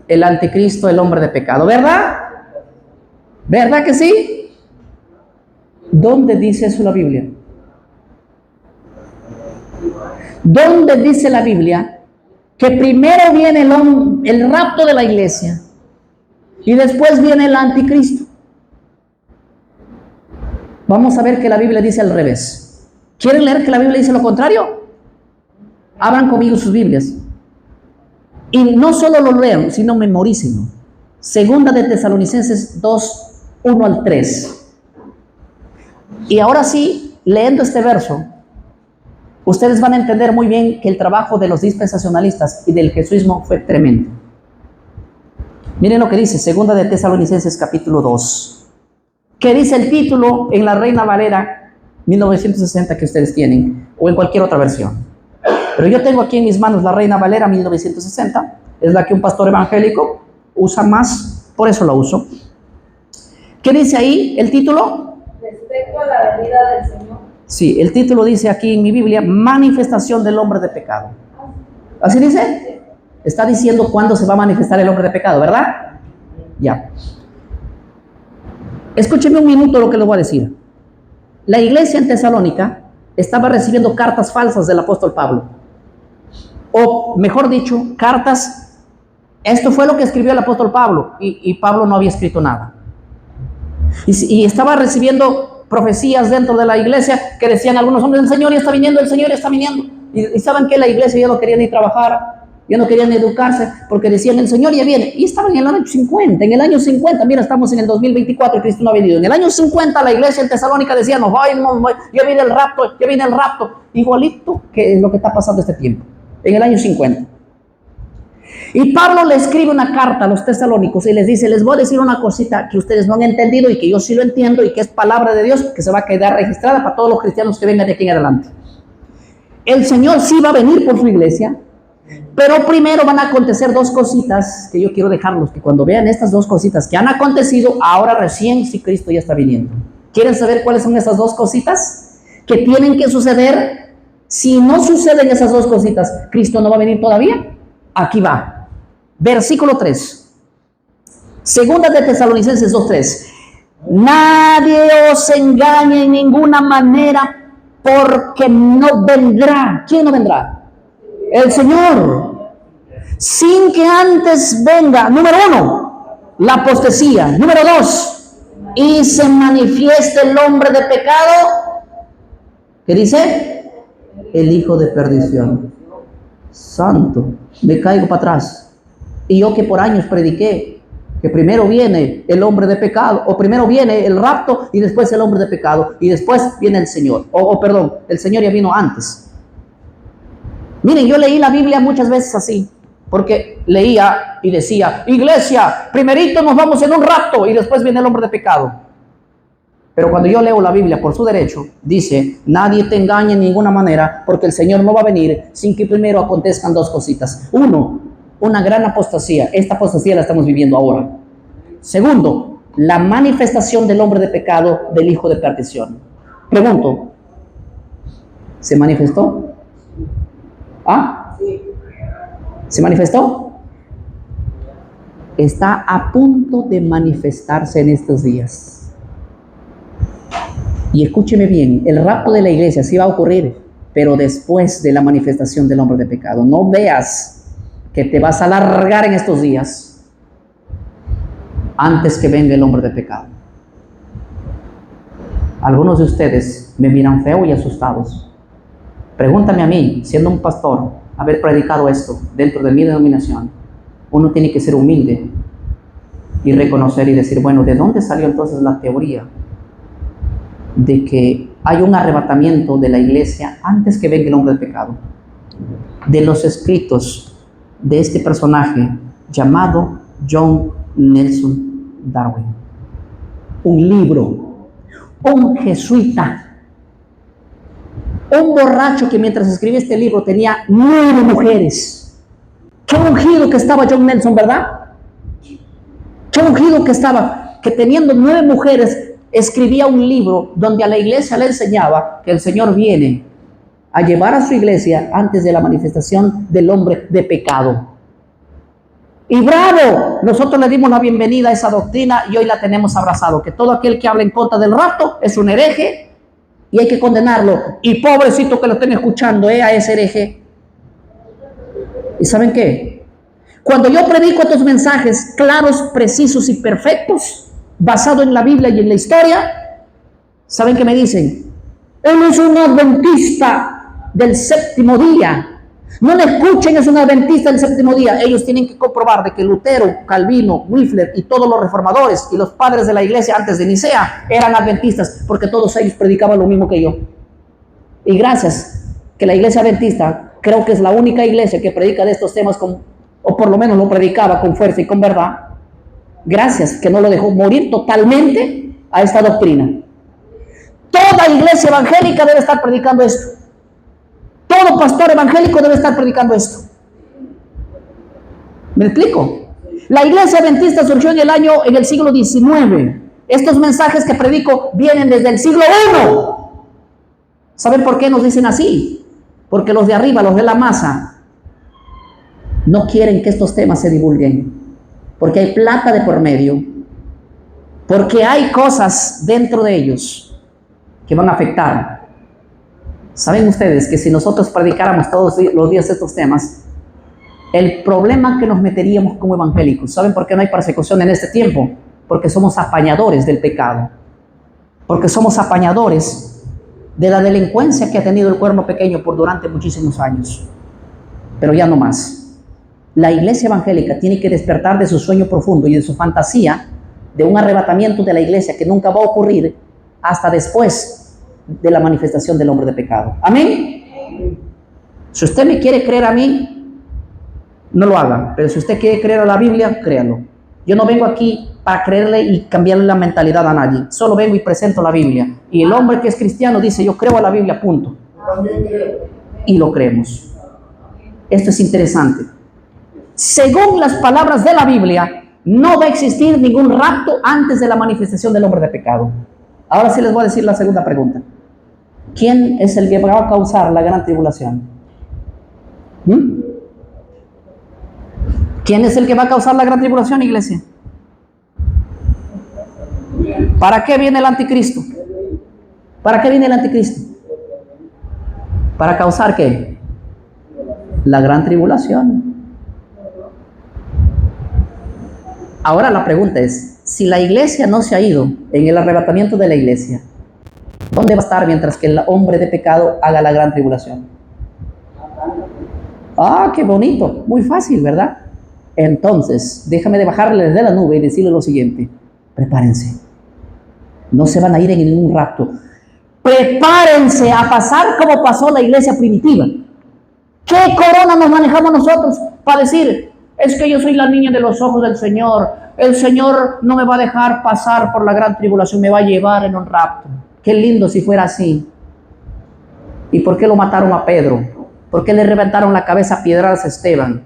Speaker 1: El anticristo, el hombre de pecado, ¿verdad? ¿Verdad que sí? ¿Dónde dice eso la Biblia? ¿Dónde dice la Biblia que primero viene el rapto de la iglesia y después viene el anticristo? Vamos a ver que la Biblia dice al revés. ¿Quieren leer que la Biblia dice lo contrario? Abran conmigo sus Biblias. Y no solo lo lean, sino memorícenlo. Segunda de Tesalonicenses 2, 1 al 3. Y ahora sí, leyendo este verso, ustedes van a entender muy bien que el trabajo de los dispensacionalistas y del jesuismo fue tremendo. Miren lo que dice Segunda de Tesalonicenses capítulo 2. ¿Qué dice el título en la Reina Valera 1960 que ustedes tienen? O en cualquier otra versión. Pero yo tengo aquí en mis manos la Reina Valera 1960. Es la que un pastor evangélico usa más, por eso la uso. ¿Qué dice ahí el título?
Speaker 2: Respecto a la venida del Señor.
Speaker 1: Sí, el título dice aquí en mi Biblia, manifestación del hombre de pecado. ¿Así dice? Está diciendo cuándo se va a manifestar el hombre de pecado, ¿verdad? Ya. Escúcheme un minuto lo que les voy a decir. La iglesia en Tesalónica estaba recibiendo cartas falsas del apóstol Pablo. O mejor dicho, cartas. Esto fue lo que escribió el apóstol Pablo. Y Pablo no había escrito nada. Y estaba recibiendo profecías dentro de la iglesia que decían algunos hombres: el Señor ya está viniendo, el Señor ya está viniendo. Y saben que la iglesia ya no quería ni trabajar, ya no querían ni educarse, porque decían: el Señor ya viene. Y estaban en el año 50, mira, estamos en el 2024 y Cristo no ha venido. En el año 50 la iglesia en Tesalónica decía: ya viene el rapto, igualito que es lo que está pasando este tiempo, en el año 50. Y Pablo le escribe una carta a los tesalónicos y les dice: les voy a decir una cosita que ustedes no han entendido y que yo sí lo entiendo y que es palabra de Dios, que se va a quedar registrada para todos los cristianos que vengan de aquí en adelante. El Señor sí va a venir por su iglesia, pero primero van a acontecer dos cositas que yo quiero dejarlos, que cuando vean estas dos cositas que han acontecido, ahora recién sí Cristo ya está viniendo. ¿Quieren saber cuáles son esas dos cositas que tienen que suceder? Si no suceden esas dos cositas, ¿Cristo no va a venir todavía? Aquí va. Versículo 3. Segunda de Tesalonicenses 2:3. Nadie os engañe en ninguna manera, porque no vendrá. ¿Quién no vendrá? El Señor. Sin que antes venga, número 1, la apostasía. Número 2, y se manifieste el hombre de pecado. ¿Qué dice? El hijo de perdición. Santo, me caigo para atrás. Y yo que por años prediqué que primero viene el hombre de pecado, o primero viene el rapto y después el hombre de pecado, y después viene el Señor. Perdón, el Señor ya vino antes. Miren, yo leí la Biblia muchas veces así, porque leía y decía: iglesia, primerito nos vamos en un rapto y después viene el hombre de pecado. Pero cuando yo leo la Biblia por su derecho, dice: nadie te engañe en ninguna manera, porque el Señor no va a venir sin que primero acontezcan dos cositas. 1, una gran apostasía. Esta apostasía la estamos viviendo ahora. 2, la manifestación del hombre de pecado, del hijo de perdición. Pregunto, ¿se manifestó? ¿Ah? ¿Se manifestó? Está a punto de manifestarse en estos días. Y escúcheme bien, el rapto de la iglesia sí va a ocurrir, pero después de la manifestación del hombre de pecado. No veas que te vas a alargar en estos días antes que venga el hombre de pecado. Algunos de ustedes me miran feo y asustados. Pregúntame a mí, siendo un pastor, haber predicado esto dentro de mi denominación. Uno tiene que ser humilde y reconocer y decir, bueno, ¿de dónde salió entonces la teoría de que hay un arrebatamiento de la iglesia antes que venga el hombre de pecado? De los escritos de este personaje llamado John Nelson Darwin. Un libro, un jesuita, un borracho que mientras escribía este libro tenía 9 mujeres. Qué ungido que estaba John Nelson, ¿verdad? Qué ungido que estaba, que teniendo 9 mujeres escribía un libro donde a la iglesia le enseñaba que el Señor viene a llevar a su iglesia antes de la manifestación del hombre de pecado. Y bravo, nosotros le dimos la bienvenida a esa doctrina y hoy la tenemos abrazado, que todo aquel que habla en contra del rapto es un hereje y hay que condenarlo. Y pobrecito que lo estén escuchando, a ese hereje. ¿Y saben qué? Cuando yo predico estos mensajes claros, precisos y perfectos, basados en la Biblia y en la historia, ¿saben qué me dicen? Él es un adventista del séptimo día. No le escuchen, es un adventista del séptimo día. Ellos tienen que comprobar de que Lutero, Calvino, Wycliffe y todos los reformadores y los padres de la iglesia antes de Nicea eran adventistas, porque todos ellos predicaban lo mismo que yo. Y gracias que la iglesia adventista creo que es la única iglesia que predica de estos temas o por lo menos lo predicaba con fuerza y con verdad. Gracias que no lo dejó morir totalmente a esta doctrina. Toda iglesia evangélica debe estar predicando esto. Todo pastor evangélico debe estar predicando esto. ¿Me explico? La iglesia adventista surgió en el siglo XIX. Estos mensajes que predico vienen desde el siglo I. ¿Saben por qué nos dicen así? Porque los de arriba, los de la masa, no quieren que estos temas se divulguen. Porque hay plata de por medio. Porque hay cosas dentro de ellos que van a afectar. ¿Saben ustedes que si nosotros predicáramos todos los días estos temas, el problema que nos meteríamos como evangélicos? ¿Saben por qué no hay persecución en este tiempo? Porque somos apañadores del pecado. Porque somos apañadores de la delincuencia que ha tenido el cuerno pequeño durante muchísimos años. Pero ya no más. La iglesia evangélica tiene que despertar de su sueño profundo y de su fantasía de un arrebatamiento de la iglesia que nunca va a ocurrir hasta después de la manifestación del hombre de pecado. ¿Amén? Si usted me quiere creer a mí, no lo haga. Pero si usted quiere creer a la Biblia, créalo. Yo no vengo aquí para creerle y cambiarle la mentalidad a nadie. Solo vengo y presento la Biblia. Y el hombre que es cristiano dice, yo creo a la Biblia, punto. Y lo creemos. Esto es interesante. Según las palabras de la Biblia, no va a existir ningún rapto antes de la manifestación del hombre de pecado. Ahora sí les voy a decir la segunda pregunta. ¿Quién es el que va a causar la gran tribulación? ¿Quién es el que va a causar la gran tribulación, iglesia? ¿Para qué viene el anticristo? ¿Para qué viene el anticristo? ¿Para causar qué? La gran tribulación. Ahora la pregunta es, si la iglesia no se ha ido en el arrebatamiento de la iglesia, ¿dónde va a estar mientras que el hombre de pecado haga la gran tribulación? Ah, qué bonito, muy fácil, ¿verdad? Entonces, déjame de bajarles de la nube y decirles lo siguiente. Prepárense. No se van a ir en ningún rapto. Prepárense a pasar como pasó la iglesia primitiva. ¿Qué corona nos manejamos nosotros para decir, es que yo soy la niña de los ojos del Señor? El Señor no me va a dejar pasar por la gran tribulación, me va a llevar en un rapto. Qué lindo si fuera así. ¿Y por qué lo mataron a Pedro? ¿Por qué le reventaron la cabeza a piedradas a Esteban?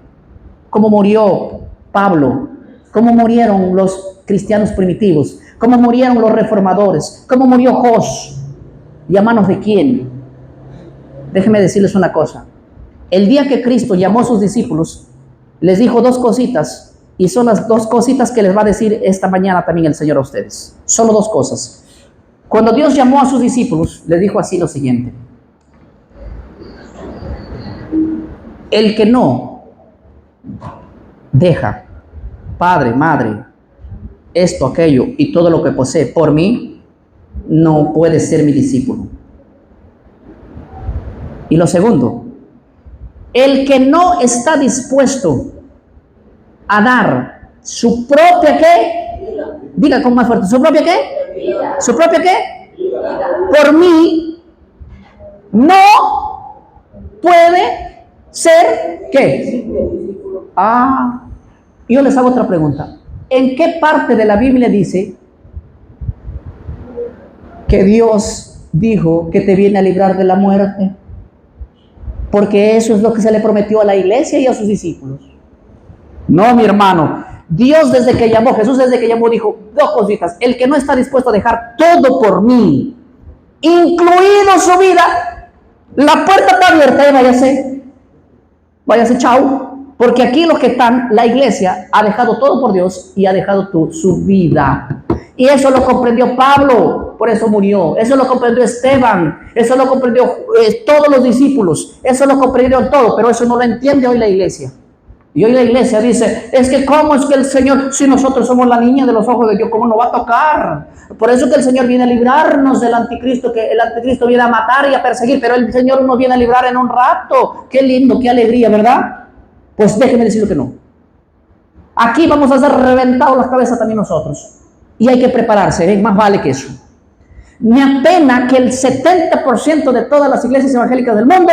Speaker 1: ¿Cómo murió Pablo? cómo murieron los cristianos primitivos, cómo murieron los reformadores, cómo murió Jos, y a manos de quién. Déjenme decirles una cosa. El día que Cristo llamó a sus discípulos, les dijo dos cositas, y son las dos cositas que les va a decir esta mañana también el Señor a ustedes. Solo dos cosas. Cuando Dios llamó a sus discípulos, les dijo así lo siguiente: el que no deja padre, madre, esto, aquello y todo lo que posee por mí, no puede ser mi discípulo. Y lo segundo, el que no está dispuesto a dar su propia ¿qué? Diga con más fuerte, ¿su propia qué? ¿Su propia qué? Por mí, no puede ser ¿qué? Yo les hago otra pregunta. ¿En qué parte de la Biblia dice que Dios dijo que te viene a librar de la muerte? Porque eso es lo que se le prometió a la iglesia y a sus discípulos. No, mi hermano. Dios desde que llamó, Jesús desde que llamó dijo dos cositas: el que no está dispuesto a dejar todo por mí, incluido su vida, la puerta está abierta, váyase, chao. Porque aquí los que están, la iglesia ha dejado todo por Dios y ha dejado su vida. Y eso lo comprendió Pablo, por eso murió. Eso lo comprendió Esteban, eso lo comprendió todos los discípulos, eso lo comprendieron todo, pero eso no lo entiende hoy la iglesia. Y hoy la iglesia dice, es que cómo es que el Señor, si nosotros somos la niña de los ojos de Dios, ¿cómo nos va a tocar? Por eso que el Señor viene a librarnos del anticristo, que el anticristo viene a matar y a perseguir, pero el Señor nos viene a librar en un rato. Qué lindo, qué alegría, ¿verdad? Pues déjenme decirlo que no. Aquí vamos a ser reventados las cabezas también nosotros. Y hay que prepararse, más vale que eso. Me apena que el 70% de todas las iglesias evangélicas del mundo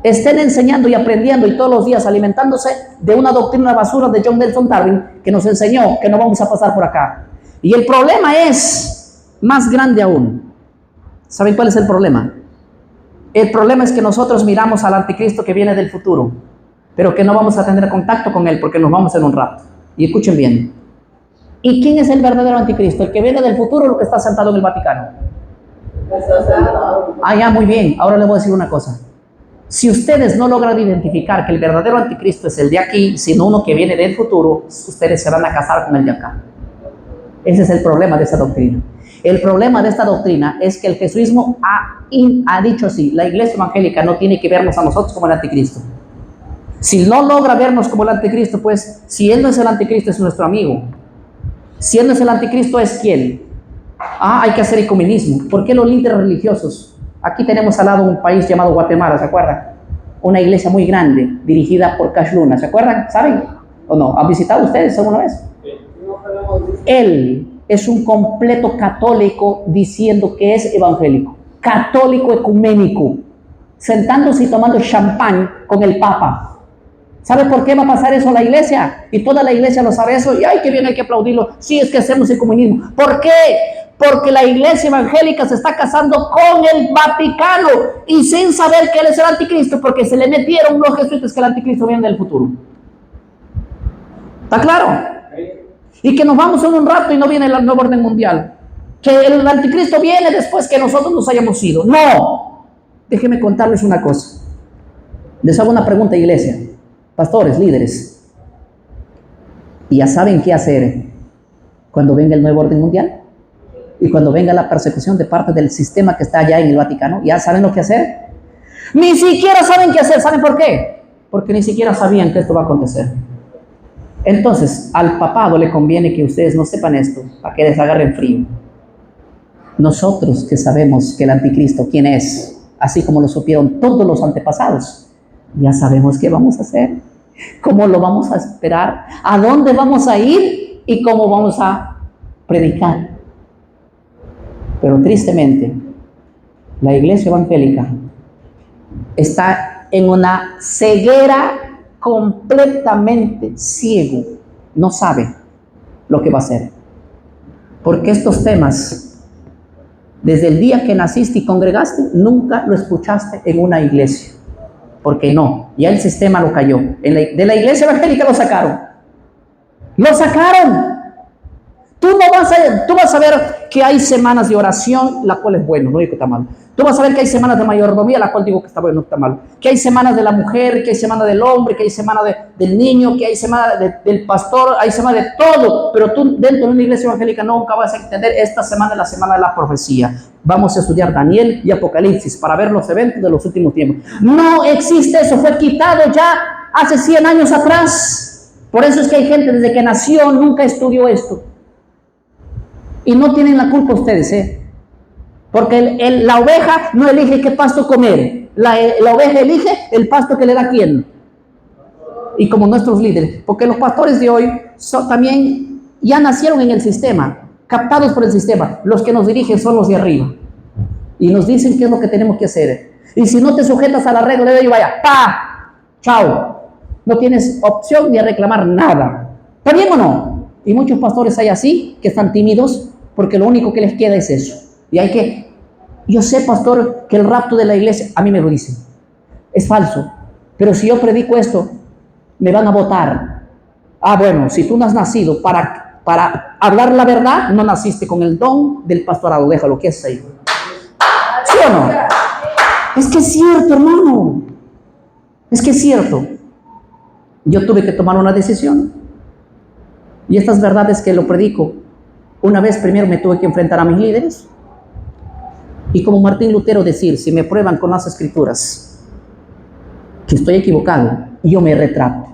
Speaker 1: estén enseñando y aprendiendo y todos los días alimentándose de una doctrina basura de John Nelson Darwin que nos enseñó que no vamos a pasar por acá. Y el problema es más grande aún. ¿Saben cuál es el problema? El problema es que nosotros miramos al anticristo que viene del futuro, pero que no vamos a tener contacto con él porque nos vamos en un rato. Y escuchen bien. ¿Y quién es el verdadero anticristo? ¿El que viene del futuro o el que está sentado en el Vaticano? Ya, muy bien. Ahora les voy a decir una cosa. Si ustedes no logran identificar que el verdadero anticristo es el de aquí, sino uno que viene del futuro, ustedes se van a casar con el de acá. Ese es el problema de esta doctrina. El problema de esta doctrina es que el jesuismo ha dicho así: la iglesia evangélica no tiene que vernos a nosotros como el anticristo. Si no logra vernos como el anticristo, pues si él no es el anticristo, es nuestro amigo. Si él no es el anticristo, ¿es quién? Hay que hacer ecumenismo. ¿Por qué los líderes religiosos? Aquí tenemos al lado un país llamado Guatemala, ¿se acuerdan? Una iglesia muy grande, dirigida por Cash Luna, ¿se acuerdan? ¿Saben? ¿O no? ¿Han visitado ustedes alguna vez? Él es un completo católico diciendo que es evangélico. Católico ecuménico. Sentándose y tomando champán con el Papa. ¿Sabe por qué va a pasar eso a la iglesia? Y toda la iglesia lo sabe eso. Y ¡ay, qué bien, hay que aplaudirlo! Sí, es que hacemos ecumenismo. ¿Por qué? Porque la iglesia evangélica se está casando con el Vaticano y sin saber que él es el anticristo, porque se le metieron los jesuitas que el anticristo viene del futuro. ¿Está claro? Y que nos vamos en un rato y no viene el nuevo orden mundial. Que el anticristo viene después que nosotros nos hayamos ido. ¡No! Déjenme contarles una cosa. Les hago una pregunta, iglesia. Pastores, líderes. ¿Y ya saben qué hacer cuando venga el nuevo orden mundial? Y cuando venga la persecución de parte del sistema que está allá en el Vaticano, ¿ya saben lo que hacer? Ni siquiera saben qué hacer. ¿Saben por qué? Porque ni siquiera sabían que esto va a acontecer. Entonces, al papado le conviene que ustedes no sepan esto, para que les agarren frío. Nosotros que sabemos que el anticristo, ¿quién es? Así como lo supieron todos los antepasados, ya sabemos qué vamos a hacer, cómo lo vamos a esperar, a dónde vamos a ir y cómo vamos a predicar. Pero tristemente, la iglesia evangélica está en una ceguera completamente ciego. No sabe lo que va a hacer. Porque estos temas, desde el día que naciste y congregaste, nunca lo escuchaste en una iglesia. Porque no, ya el sistema lo cayó. De la iglesia evangélica lo sacaron. Lo sacaron. Tú vas a ver que hay semanas de oración, la cual es bueno, no digo que está mal. Tú vas a ver que hay semanas de mayordomía, la cual digo que está bueno, no está mal. Que hay semanas de la mujer, que hay semanas del hombre, que hay semanas del niño, que hay semanas del pastor, hay semanas de todo. Pero tú dentro de una iglesia evangélica nunca vas a entender esta semana es la semana de la profecía. Vamos a estudiar Daniel y Apocalipsis para ver los eventos de los últimos tiempos. No existe eso, fue quitado ya hace 100 años atrás. Por eso es que hay gente desde que nació nunca estudió esto. Y no tienen la culpa ustedes, porque la oveja no elige qué pasto comer. La oveja elige el pasto que le da quién. Y como nuestros líderes, porque los pastores de hoy también ya nacieron en el sistema, captados por el sistema. Los que nos dirigen son los de arriba. Y nos dicen qué es lo que tenemos que hacer. Y si no te sujetas a la regla de ellos, vaya, ¡pa! ¡Chao! No tienes opción ni a reclamar nada. ¿Está bien o no? Y muchos pastores hay así, que están tímidos, porque lo único que les queda es eso. Y yo sé, pastor, que el rapto de la iglesia, a mí me lo dicen, es falso. Pero si yo predico esto, me van a votar. Ah, bueno, si tú no has nacido para hablar la verdad, no naciste con el don del pastorado, déjalo que es ahí. ¿Sí o no? Es que es cierto, hermano. Es que es cierto. Yo tuve que tomar una decisión. Y estas verdades que lo predico, una vez primero me tuve que enfrentar a mis líderes. Y como Martín Lutero decir, si me prueban con las escrituras que estoy equivocado, yo me retrato.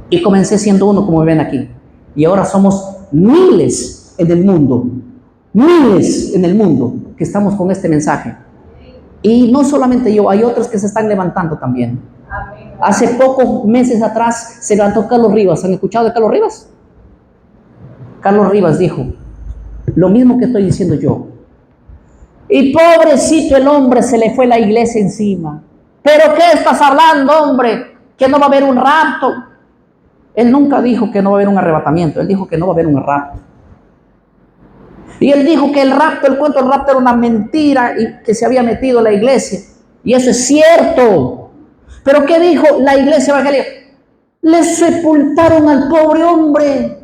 Speaker 1: Y comencé siendo uno, como ven aquí. Y ahora somos miles en el mundo que estamos con este mensaje. Y no solamente yo, hay otros que se están levantando también. Hace pocos meses atrás se levantó Carlos Rivas. ¿Han escuchado de Carlos Rivas? Carlos Rivas dijo lo mismo que estoy diciendo yo. Y pobrecito el hombre, se le fue la iglesia encima. ¿Pero qué estás hablando, hombre? Que no va a haber un rapto. Él nunca dijo que no va a haber un arrebatamiento. Él dijo que no va a haber un rapto. Y él dijo que el cuento del rapto era una mentira y que se había metido la iglesia. Y eso es cierto. ¿Pero qué dijo la iglesia evangélica? Le sepultaron al pobre hombre.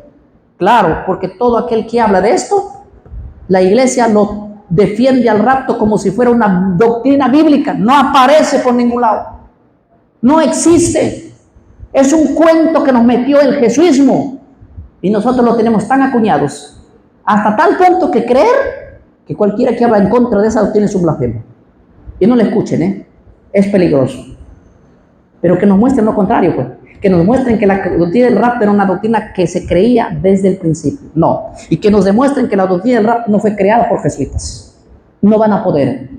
Speaker 1: Claro, porque todo aquel que habla de esto, la iglesia lo defiende al rapto como si fuera una doctrina bíblica. No aparece por ningún lado. No existe. Es un cuento que nos metió el jesuismo. Y nosotros lo tenemos tan acuñados. Hasta tal punto que creer que cualquiera que habla en contra de esa doctrina es un blasfemo. Y no le escuchen, es peligroso. Pero que nos muestren lo contrario, pues. Que nos muestren que la doctrina del rapto era una doctrina que se creía desde el principio. No. Y que nos demuestren que la doctrina del rapto no fue creada por jesuitas. No van a poder.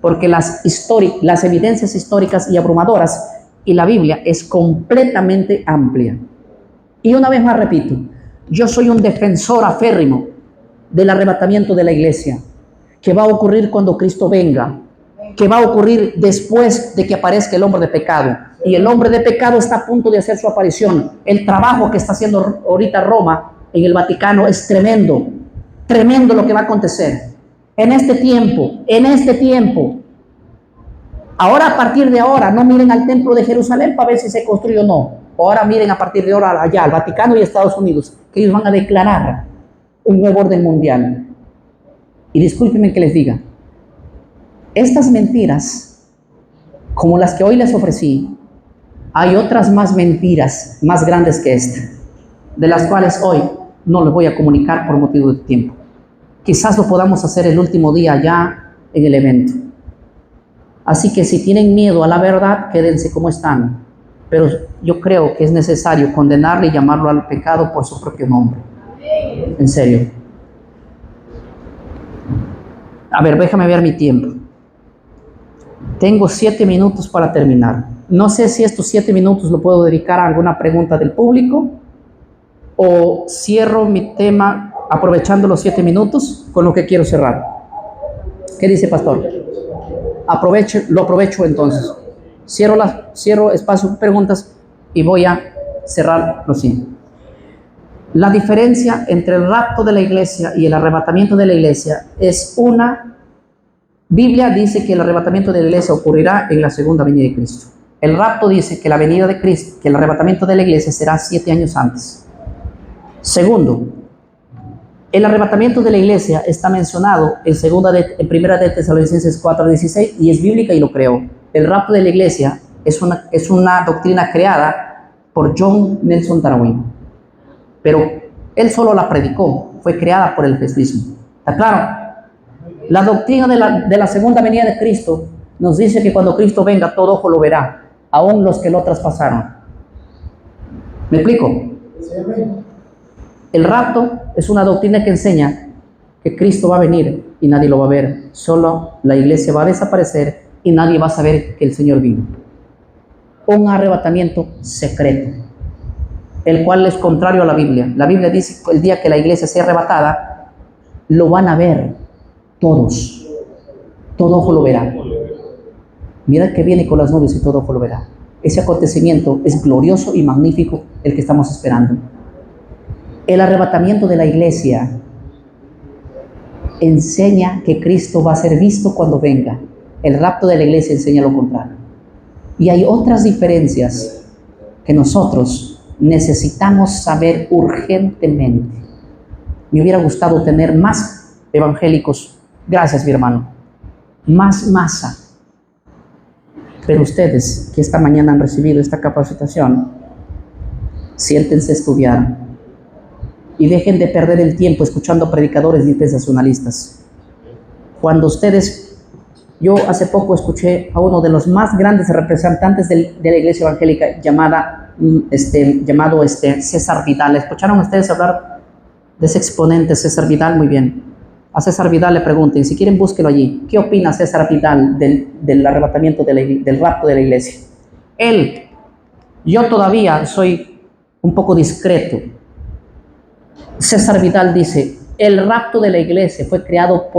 Speaker 1: Porque las evidencias históricas y abrumadoras y la Biblia es completamente amplia. Y una vez más repito, yo soy un defensor aférrimo del arrebatamiento de la iglesia, que va a ocurrir cuando Cristo venga, que va a ocurrir después de que aparezca el hombre de pecado. Y el hombre de pecado está a punto de hacer su aparición. El trabajo que está haciendo ahorita Roma en el Vaticano es tremendo, tremendo lo que va a acontecer. En este tiempo. Ahora, a partir de ahora, no miren al templo de Jerusalén para ver si se construye o no. Ahora miren a partir de ahora allá, al Vaticano y Estados Unidos, que ellos van a declarar un nuevo orden mundial. Y discúlpenme que les diga, estas mentiras, como las que hoy les ofrecí, hay otras más mentiras, más grandes que esta, de las cuales hoy no les voy a comunicar por motivo de tiempo. Quizás lo podamos hacer el último día ya en el evento. Así que si tienen miedo a la verdad, quédense como están. Pero yo creo que es necesario condenarle y llamarlo al pecado por su propio nombre. En serio. A ver, déjame ver mi tiempo. Tengo 7 minutos para terminar. No sé si estos 7 minutos lo puedo dedicar a alguna pregunta del público o cierro mi tema aprovechando los 7 minutos con lo que quiero cerrar. ¿Qué dice, pastor? Lo aprovecho entonces. Cierro espacio de preguntas y voy a cerrar lo siguiente. La diferencia entre el rapto de la iglesia y el arrebatamiento de la iglesia es una. Biblia dice que el arrebatamiento de la iglesia ocurrirá en la segunda venida de Cristo. El rapto dice que la venida de Cristo, que el arrebatamiento de la iglesia será 7 años antes. Segundo, el arrebatamiento de la iglesia está mencionado en primera de Tesalonicenses 4:16 y es bíblica y lo creo. El rapto de la iglesia es una doctrina creada por John Nelson Darwin, pero él solo la predicó, fue creada por el jesuismo. ¿Está claro? La doctrina de la segunda venida de Cristo nos dice que cuando Cristo venga todo ojo lo verá, aún los que lo traspasaron. ¿Me explico? El rapto es una doctrina que enseña que Cristo va a venir y nadie lo va a ver. Solo la iglesia va a desaparecer y nadie va a saber que el Señor vino. Un arrebatamiento secreto, el cual es contrario a la Biblia. La Biblia dice que el día que la iglesia sea arrebatada, lo van a ver todos. Todo ojo lo verá. Mira que viene con las nubes y todo ojo lo verá. Ese acontecimiento es glorioso y magnífico, el que estamos esperando. El arrebatamiento de la iglesia enseña que Cristo va a ser visto cuando venga. El rapto de la iglesia enseña lo contrario. Y hay otras diferencias que nosotros necesitamos saber urgentemente. Me hubiera gustado tener más evangélicos. Gracias, mi hermano. Más masa. Pero ustedes que esta mañana han recibido esta capacitación, siéntense a estudiar y dejen de perder el tiempo escuchando predicadores dispensacionalistas. Cuando yo hace poco escuché a uno de los más grandes representantes de la iglesia evangélica llamado César Vidal. ¿Escucharon ustedes hablar de ese exponente, César Vidal? Muy bien. A César Vidal le pregunten, si quieren búsquelo allí. ¿Qué opina César Vidal del arrebatamiento, del rapto de la iglesia? Yo todavía soy un poco discreto. César Vidal dice, el rapto de la iglesia fue creado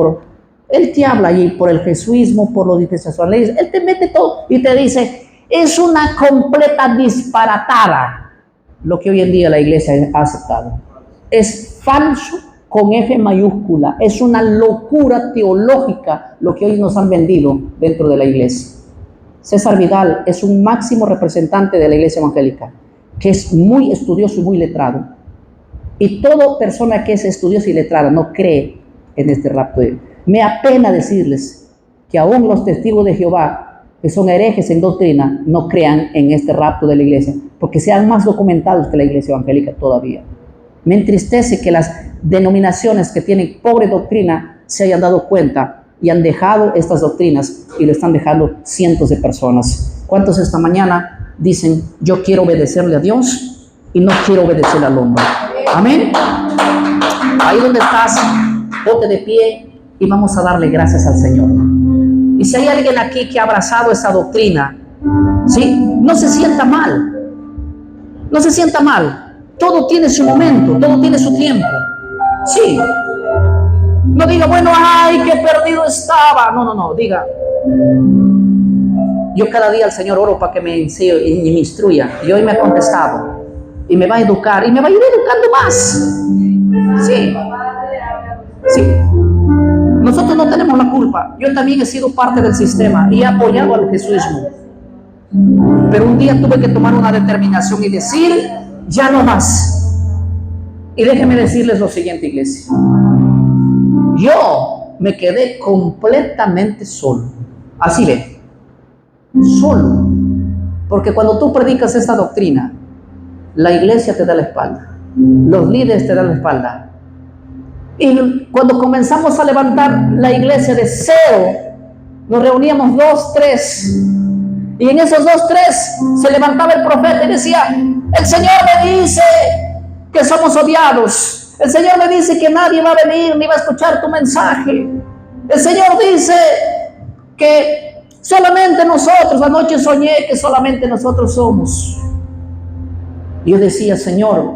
Speaker 1: él te habla allí por el jesuismo, por los dispensacionalistas, él te mete todo y te dice, es una completa disparatada lo que hoy en día la iglesia ha aceptado. Es falso con F mayúscula, es una locura teológica lo que hoy nos han vendido dentro de la iglesia. César Vidal es un máximo representante de la iglesia evangélica, que es muy estudioso y muy letrado. Y toda persona que es estudiosa y letrada no cree en este rapto. Me apena decirles que aún los testigos de Jehová, que son herejes en doctrina, no crean en este rapto de la iglesia, porque sean más documentados que la iglesia evangélica todavía. Me entristece que las denominaciones que tienen pobre doctrina se hayan dado cuenta y han dejado estas doctrinas y lo están dejando cientos de personas. ¿Cuántos esta mañana dicen, yo quiero obedecerle a Dios y no quiero obedecerle al hombre? Amén. Ahí donde estás, ponte de pie y vamos a darle gracias al Señor. Y si hay alguien aquí que ha abrazado esa doctrina, ¿sí? No se sienta mal. No se sienta mal. Todo tiene su momento, todo tiene su tiempo. Sí. No diga, bueno, ay, qué perdido estaba. No, diga. Yo cada día al Señor oro para que me enseñe y me instruya. Y hoy me ha contestado. Y me va a educar y me va a ir educando más. Sí. Sí. Nosotros no tenemos la culpa. Yo también he sido parte del sistema y he apoyado al jesuismo. Pero un día tuve que tomar una determinación y decir, ya no más. Y déjenme decirles lo siguiente, iglesia. Yo me quedé completamente solo. Así ve. Solo. Porque cuando tú predicas esta doctrina, la iglesia te da la espalda, los líderes te dan la espalda. Y cuando comenzamos a levantar la iglesia de cero, nos reuníamos 2, 3, y en esos 2, 3 se levantaba el profeta y decía, el Señor me dice que somos odiados, el Señor me dice que nadie va a venir ni va a escuchar tu mensaje, el Señor dice que solamente nosotros, anoche soñé que solamente nosotros somos. Yo decía, Señor,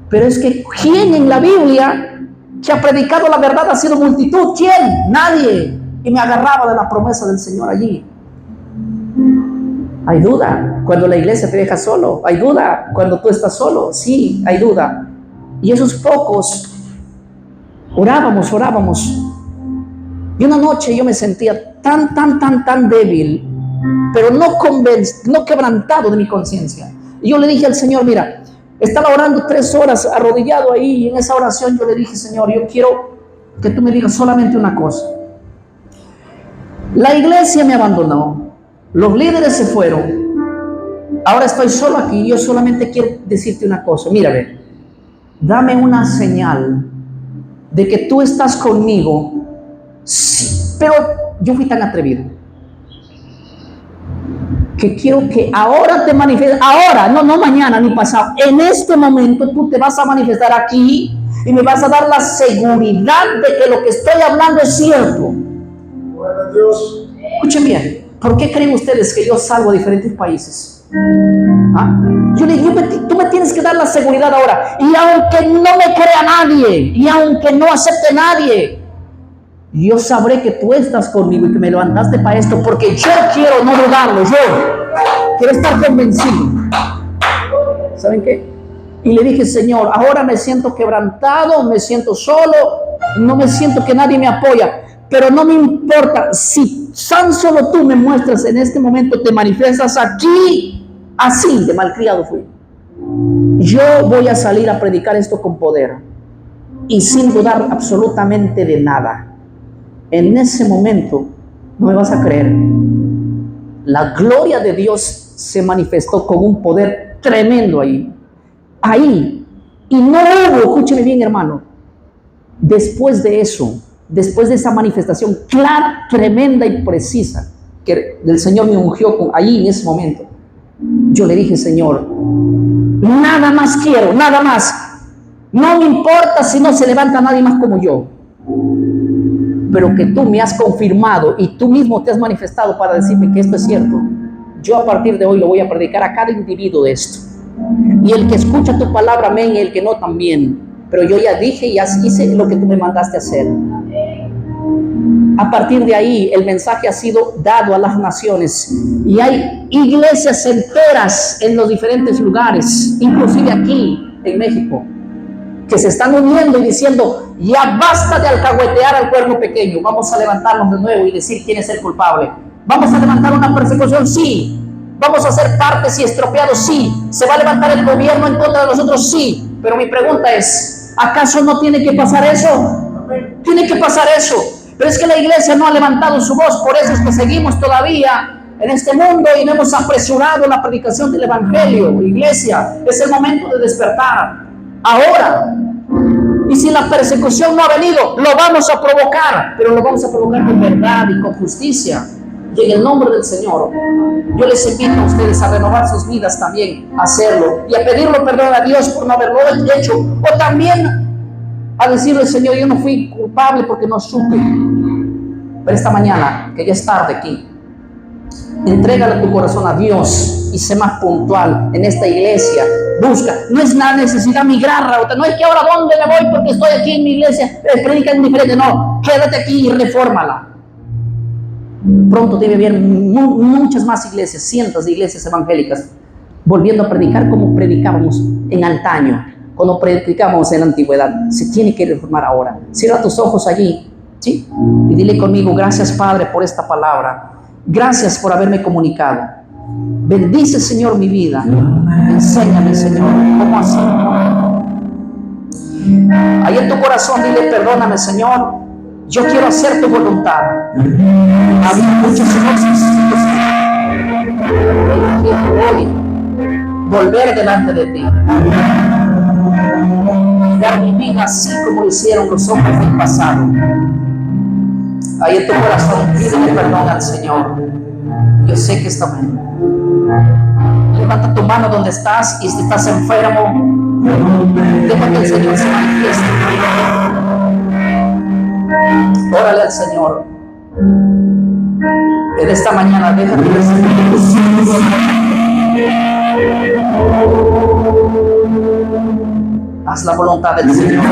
Speaker 1: pero es que ¿quién en la Biblia que ha predicado la verdad ha sido multitud? ¿Quién? Nadie. Y me agarraba de la promesa del Señor allí. Hay duda cuando la iglesia te deja solo. Hay duda cuando tú estás solo. Sí, hay duda. Y esos pocos orábamos. Y una noche yo me sentía tan débil, pero no quebrantado de mi conciencia. Y yo le dije al Señor, mira, Estaba orando 3 horas arrodillado ahí, y en esa oración yo le dije, Señor, yo quiero que tú me digas solamente una cosa. La iglesia me abandonó, los líderes se fueron, ahora estoy solo aquí. Yo solamente quiero decirte una cosa. Mírame, dame una señal de que tú estás conmigo. Sí, pero yo fui tan atrevido que quiero que ahora te manifiestes, ahora, no mañana ni pasado, en este momento tú te vas a manifestar aquí y me vas a dar la seguridad de que lo que estoy hablando es cierto.
Speaker 3: Bueno, Dios.
Speaker 1: Escuchen bien, ¿por qué creen ustedes que yo salgo a diferentes países? ¿Ah? Yo le digo, tú me tienes que dar la seguridad ahora, y aunque no me crea nadie, y aunque no acepte nadie, yo sabré que tú estás conmigo y que me levantaste para esto, porque yo quiero no dudarlo, yo quiero estar convencido. ¿Saben qué? Y le dije, Señor, ahora me siento quebrantado, me siento solo, no me siento que nadie me apoya, pero no me importa si tan solo tú me muestras en este momento, te manifiestas aquí. Así de malcriado fui. Yo voy a salir a predicar esto con poder y sin dudar absolutamente de nada. En ese momento, no me vas a creer, la gloria de Dios se manifestó con un poder tremendo ahí. Y no hubo, escúcheme bien, hermano, después de eso, después de esa manifestación clara, tremenda y precisa que el Señor me ungió allí en ese momento, yo le dije, Señor, nada más quiero, nada más. No me importa si no se levanta nadie más como yo, pero que tú me has confirmado y tú mismo te has manifestado para decirme que esto es cierto. Yo a partir de hoy lo voy a predicar a cada individuo de esto. Y el que escucha tu palabra, amén, y el que no también. Pero yo ya dije y hice lo que tú me mandaste a hacer. A partir de ahí, el mensaje ha sido dado a las naciones. Y hay iglesias enteras en los diferentes lugares, inclusive aquí en México, que se están uniendo y diciendo, ya basta de alcahuetear al cuerno pequeño. Vamos a levantarnos de nuevo y decir quién es el culpable. Vamos a levantar una persecución, sí. Vamos a ser partes y estropeados, sí. Se va a levantar el gobierno en contra de nosotros, sí. Pero mi pregunta es, ¿acaso no tiene que pasar eso? Tiene que pasar eso. Pero es que la iglesia no ha levantado su voz, por eso es que seguimos todavía en este mundo y no hemos apresurado la predicación del evangelio. Iglesia, es el momento de despertar. Ahora. Y si la persecución no ha venido, lo vamos a provocar, pero lo vamos a provocar con verdad y con justicia. Y en el nombre del Señor, yo les invito a ustedes a renovar sus vidas también, a hacerlo y a pedirle perdón a Dios por no haberlo hecho, o también a decirle, Señor, yo no fui culpable porque no supe. Pero esta mañana, que ya es tarde aquí, entrégale tu corazón a Dios y sé más puntual en esta iglesia. Busca, no es la necesidad migrar, no es que ahora dónde me voy porque estoy aquí en mi iglesia, predican diferente, no, quédate aquí y refórmala. Pronto debe haber muchas más iglesias, cientos de iglesias evangélicas, volviendo a predicar como predicábamos en antaño, cuando predicábamos en la antigüedad. Se tiene que reformar ahora. Cierra tus ojos allí, ¿sí? Y dile conmigo, gracias Padre por esta palabra. Gracias por haberme comunicado. Bendice, Señor, mi vida. Enséñame, Señor, cómo hacerlo. Ahí en tu corazón dile, perdóname, Señor. Yo quiero hacer tu voluntad. Había muchas cosas. Hoy volver delante de ti. Dar mi vida así como lo hicieron los hombres del pasado. Ahí en tu corazón pídele perdón al Señor. Yo sé que está bien. Levanta tu mano donde estás, y si estás enfermo, deja que el Señor se manifieste. Órale al Señor. En esta mañana deja que el Señor. Haz la voluntad del Señor.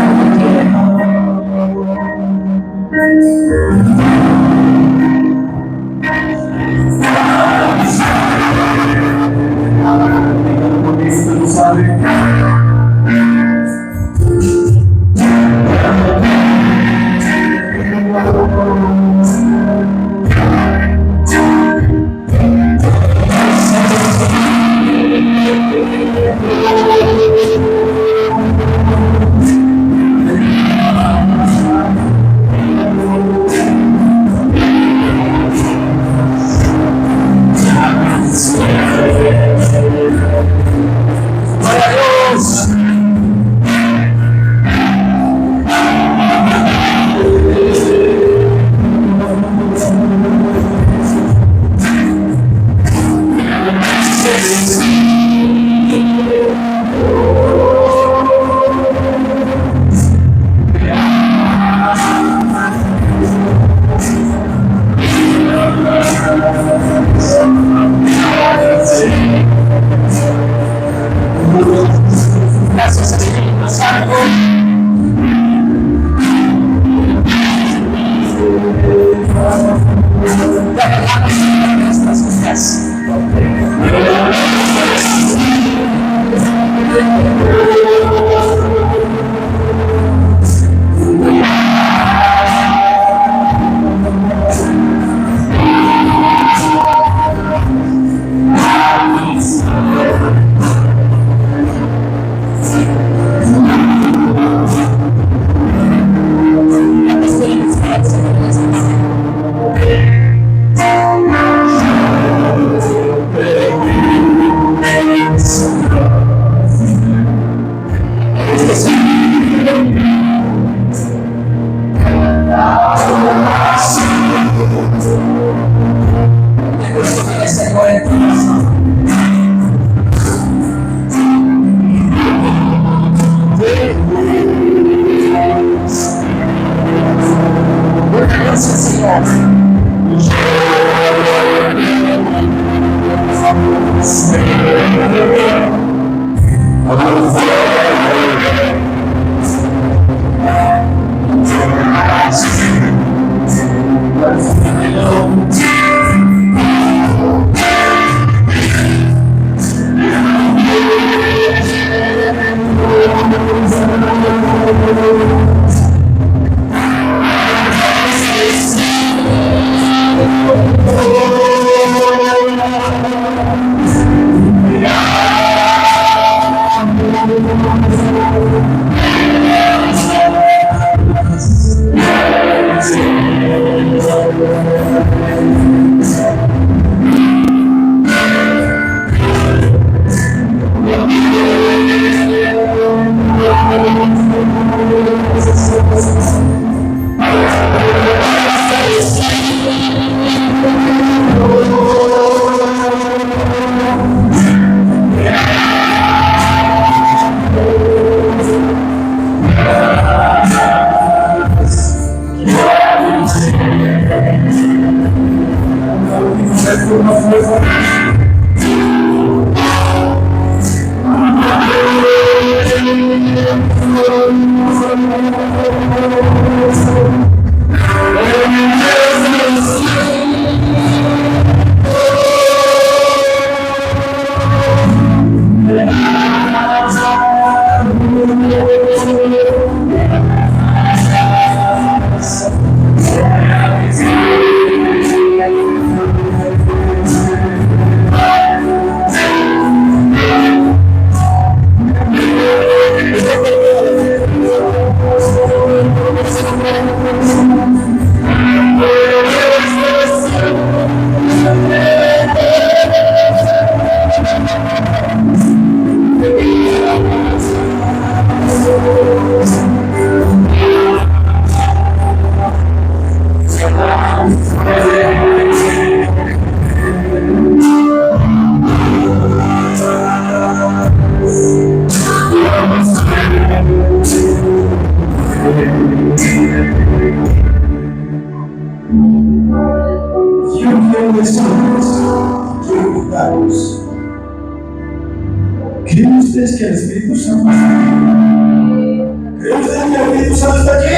Speaker 3: ¿Creen ustedes que el Espíritu Santo está aquí? ¿Creen ustedes que el Espíritu Santo está aquí?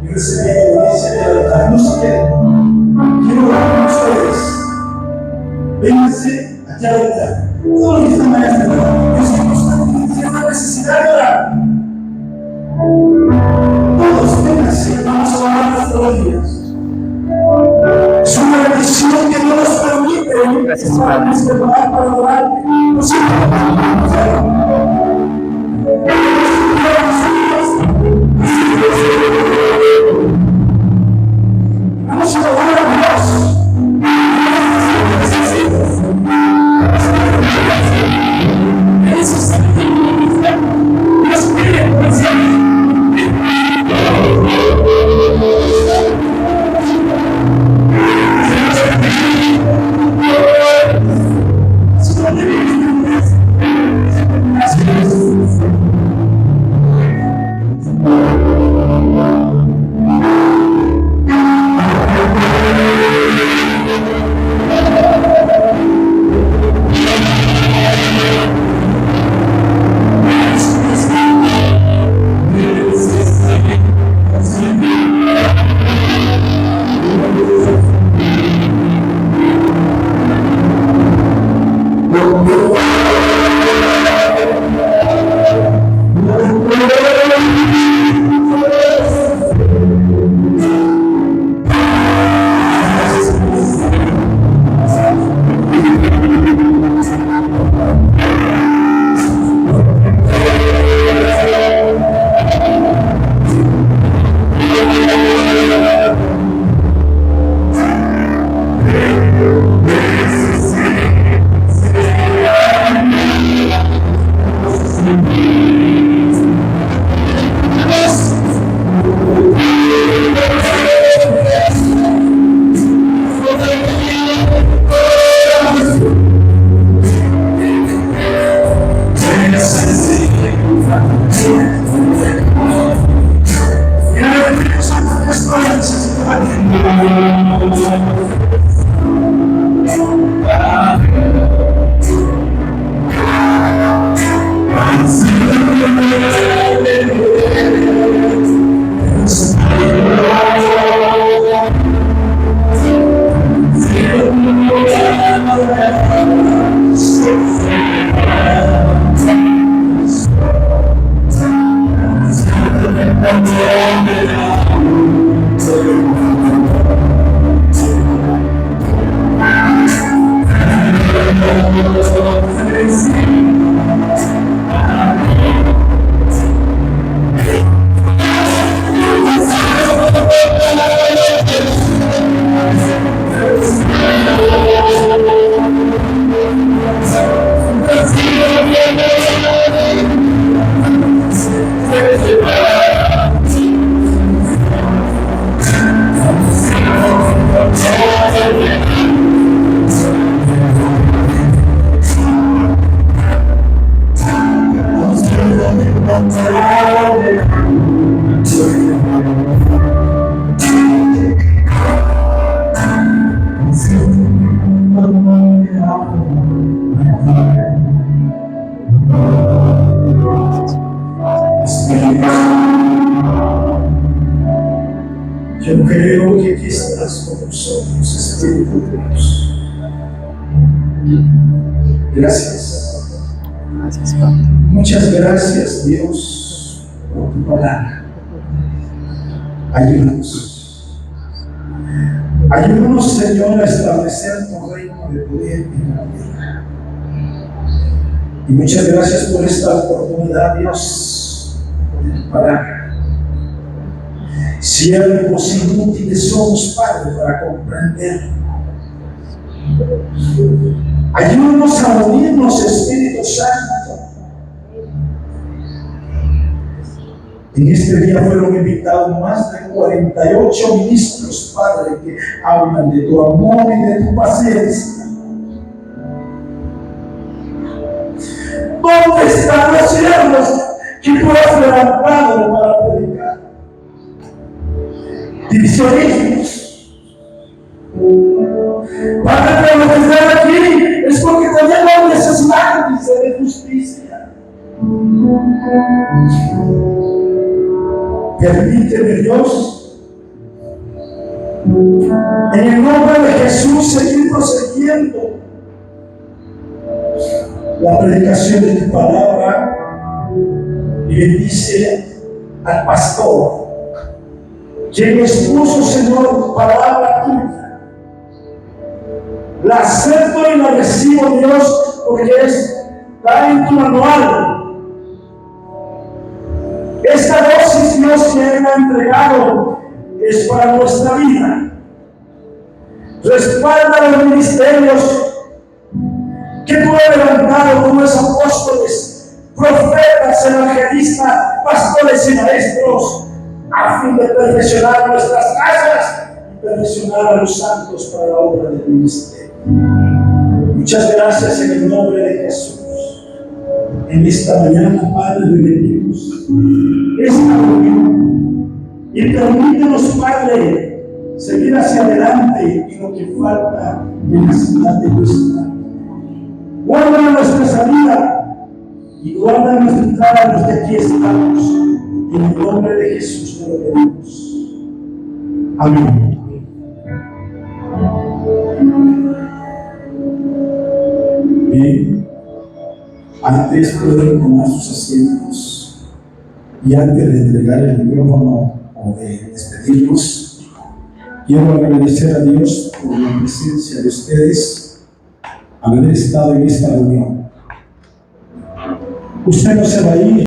Speaker 3: Y recibí la iglesia de levantar. No se queden. Quiero orar con ustedes. Vénganse aquí ahorita. Todos los que están allá afuera. Los que no están aquí, tienen una necesidad de orar. Todos, vénganse. Vamos a orar por todos los días. Es una bendición que Dios nos permite.
Speaker 1: Gracias, Padre.
Speaker 3: Preparar para orar. No siempre vamos a hacer. Vamos a orar a Dios. Yo creo que aquí estás con nosotros, Espíritu de Dios. Gracias.
Speaker 1: Gracias, Padre.
Speaker 3: Muchas gracias, Dios, por tu palabra. Ayúdanos. Ayúdanos, Señor, a establecer tu reino de poder en la tierra. Y muchas gracias por esta oportunidad, Dios, por tu palabra. Siervos inútiles somos, Padre, para comprender. Ayúdanos a unirnos, Espíritu Santo. En este día fueron invitados más de 48 ministros, Padre, que hablan de tu amor y de tu paciencia. ¿Dónde están los siervos que tú has levantado para predicar? Divisionismos. Padre, pero lo que están aquí es porque tenemos necesidad, dice, de justicia. Permíteme, Dios, en el nombre de Jesús, seguir prosiguiendo la predicación de tu palabra y bendice al pastor, quien expuso, Señor, palabra tuya. La acepto y la recibo, Dios, porque está en tu manual. Esta dosis, Dios, que Él ha entregado es para nuestra vida. Respalda los ministerios que tú has levantado como los apóstoles, profetas, evangelistas, pastores y maestros, a fin de perfeccionar nuestras casas y perfeccionar a los santos para la obra del ministerio. Muchas gracias en el nombre de Jesús. En esta mañana, Padre, benditos esta reunión y permítenos, Padre, seguir hacia adelante en lo que falta en la ciudad de nuestra. Guarda nuestra salida y guarda nuestra entrada los que aquí estamos. En el nombre de Jesús te lo pedimos. Amén. Bien, antes pueden tomar sus asientos y antes de entregar el micrófono o de despedirnos, quiero agradecer a Dios por la presencia de ustedes al haber estado en esta reunión. Usted no se va a ir.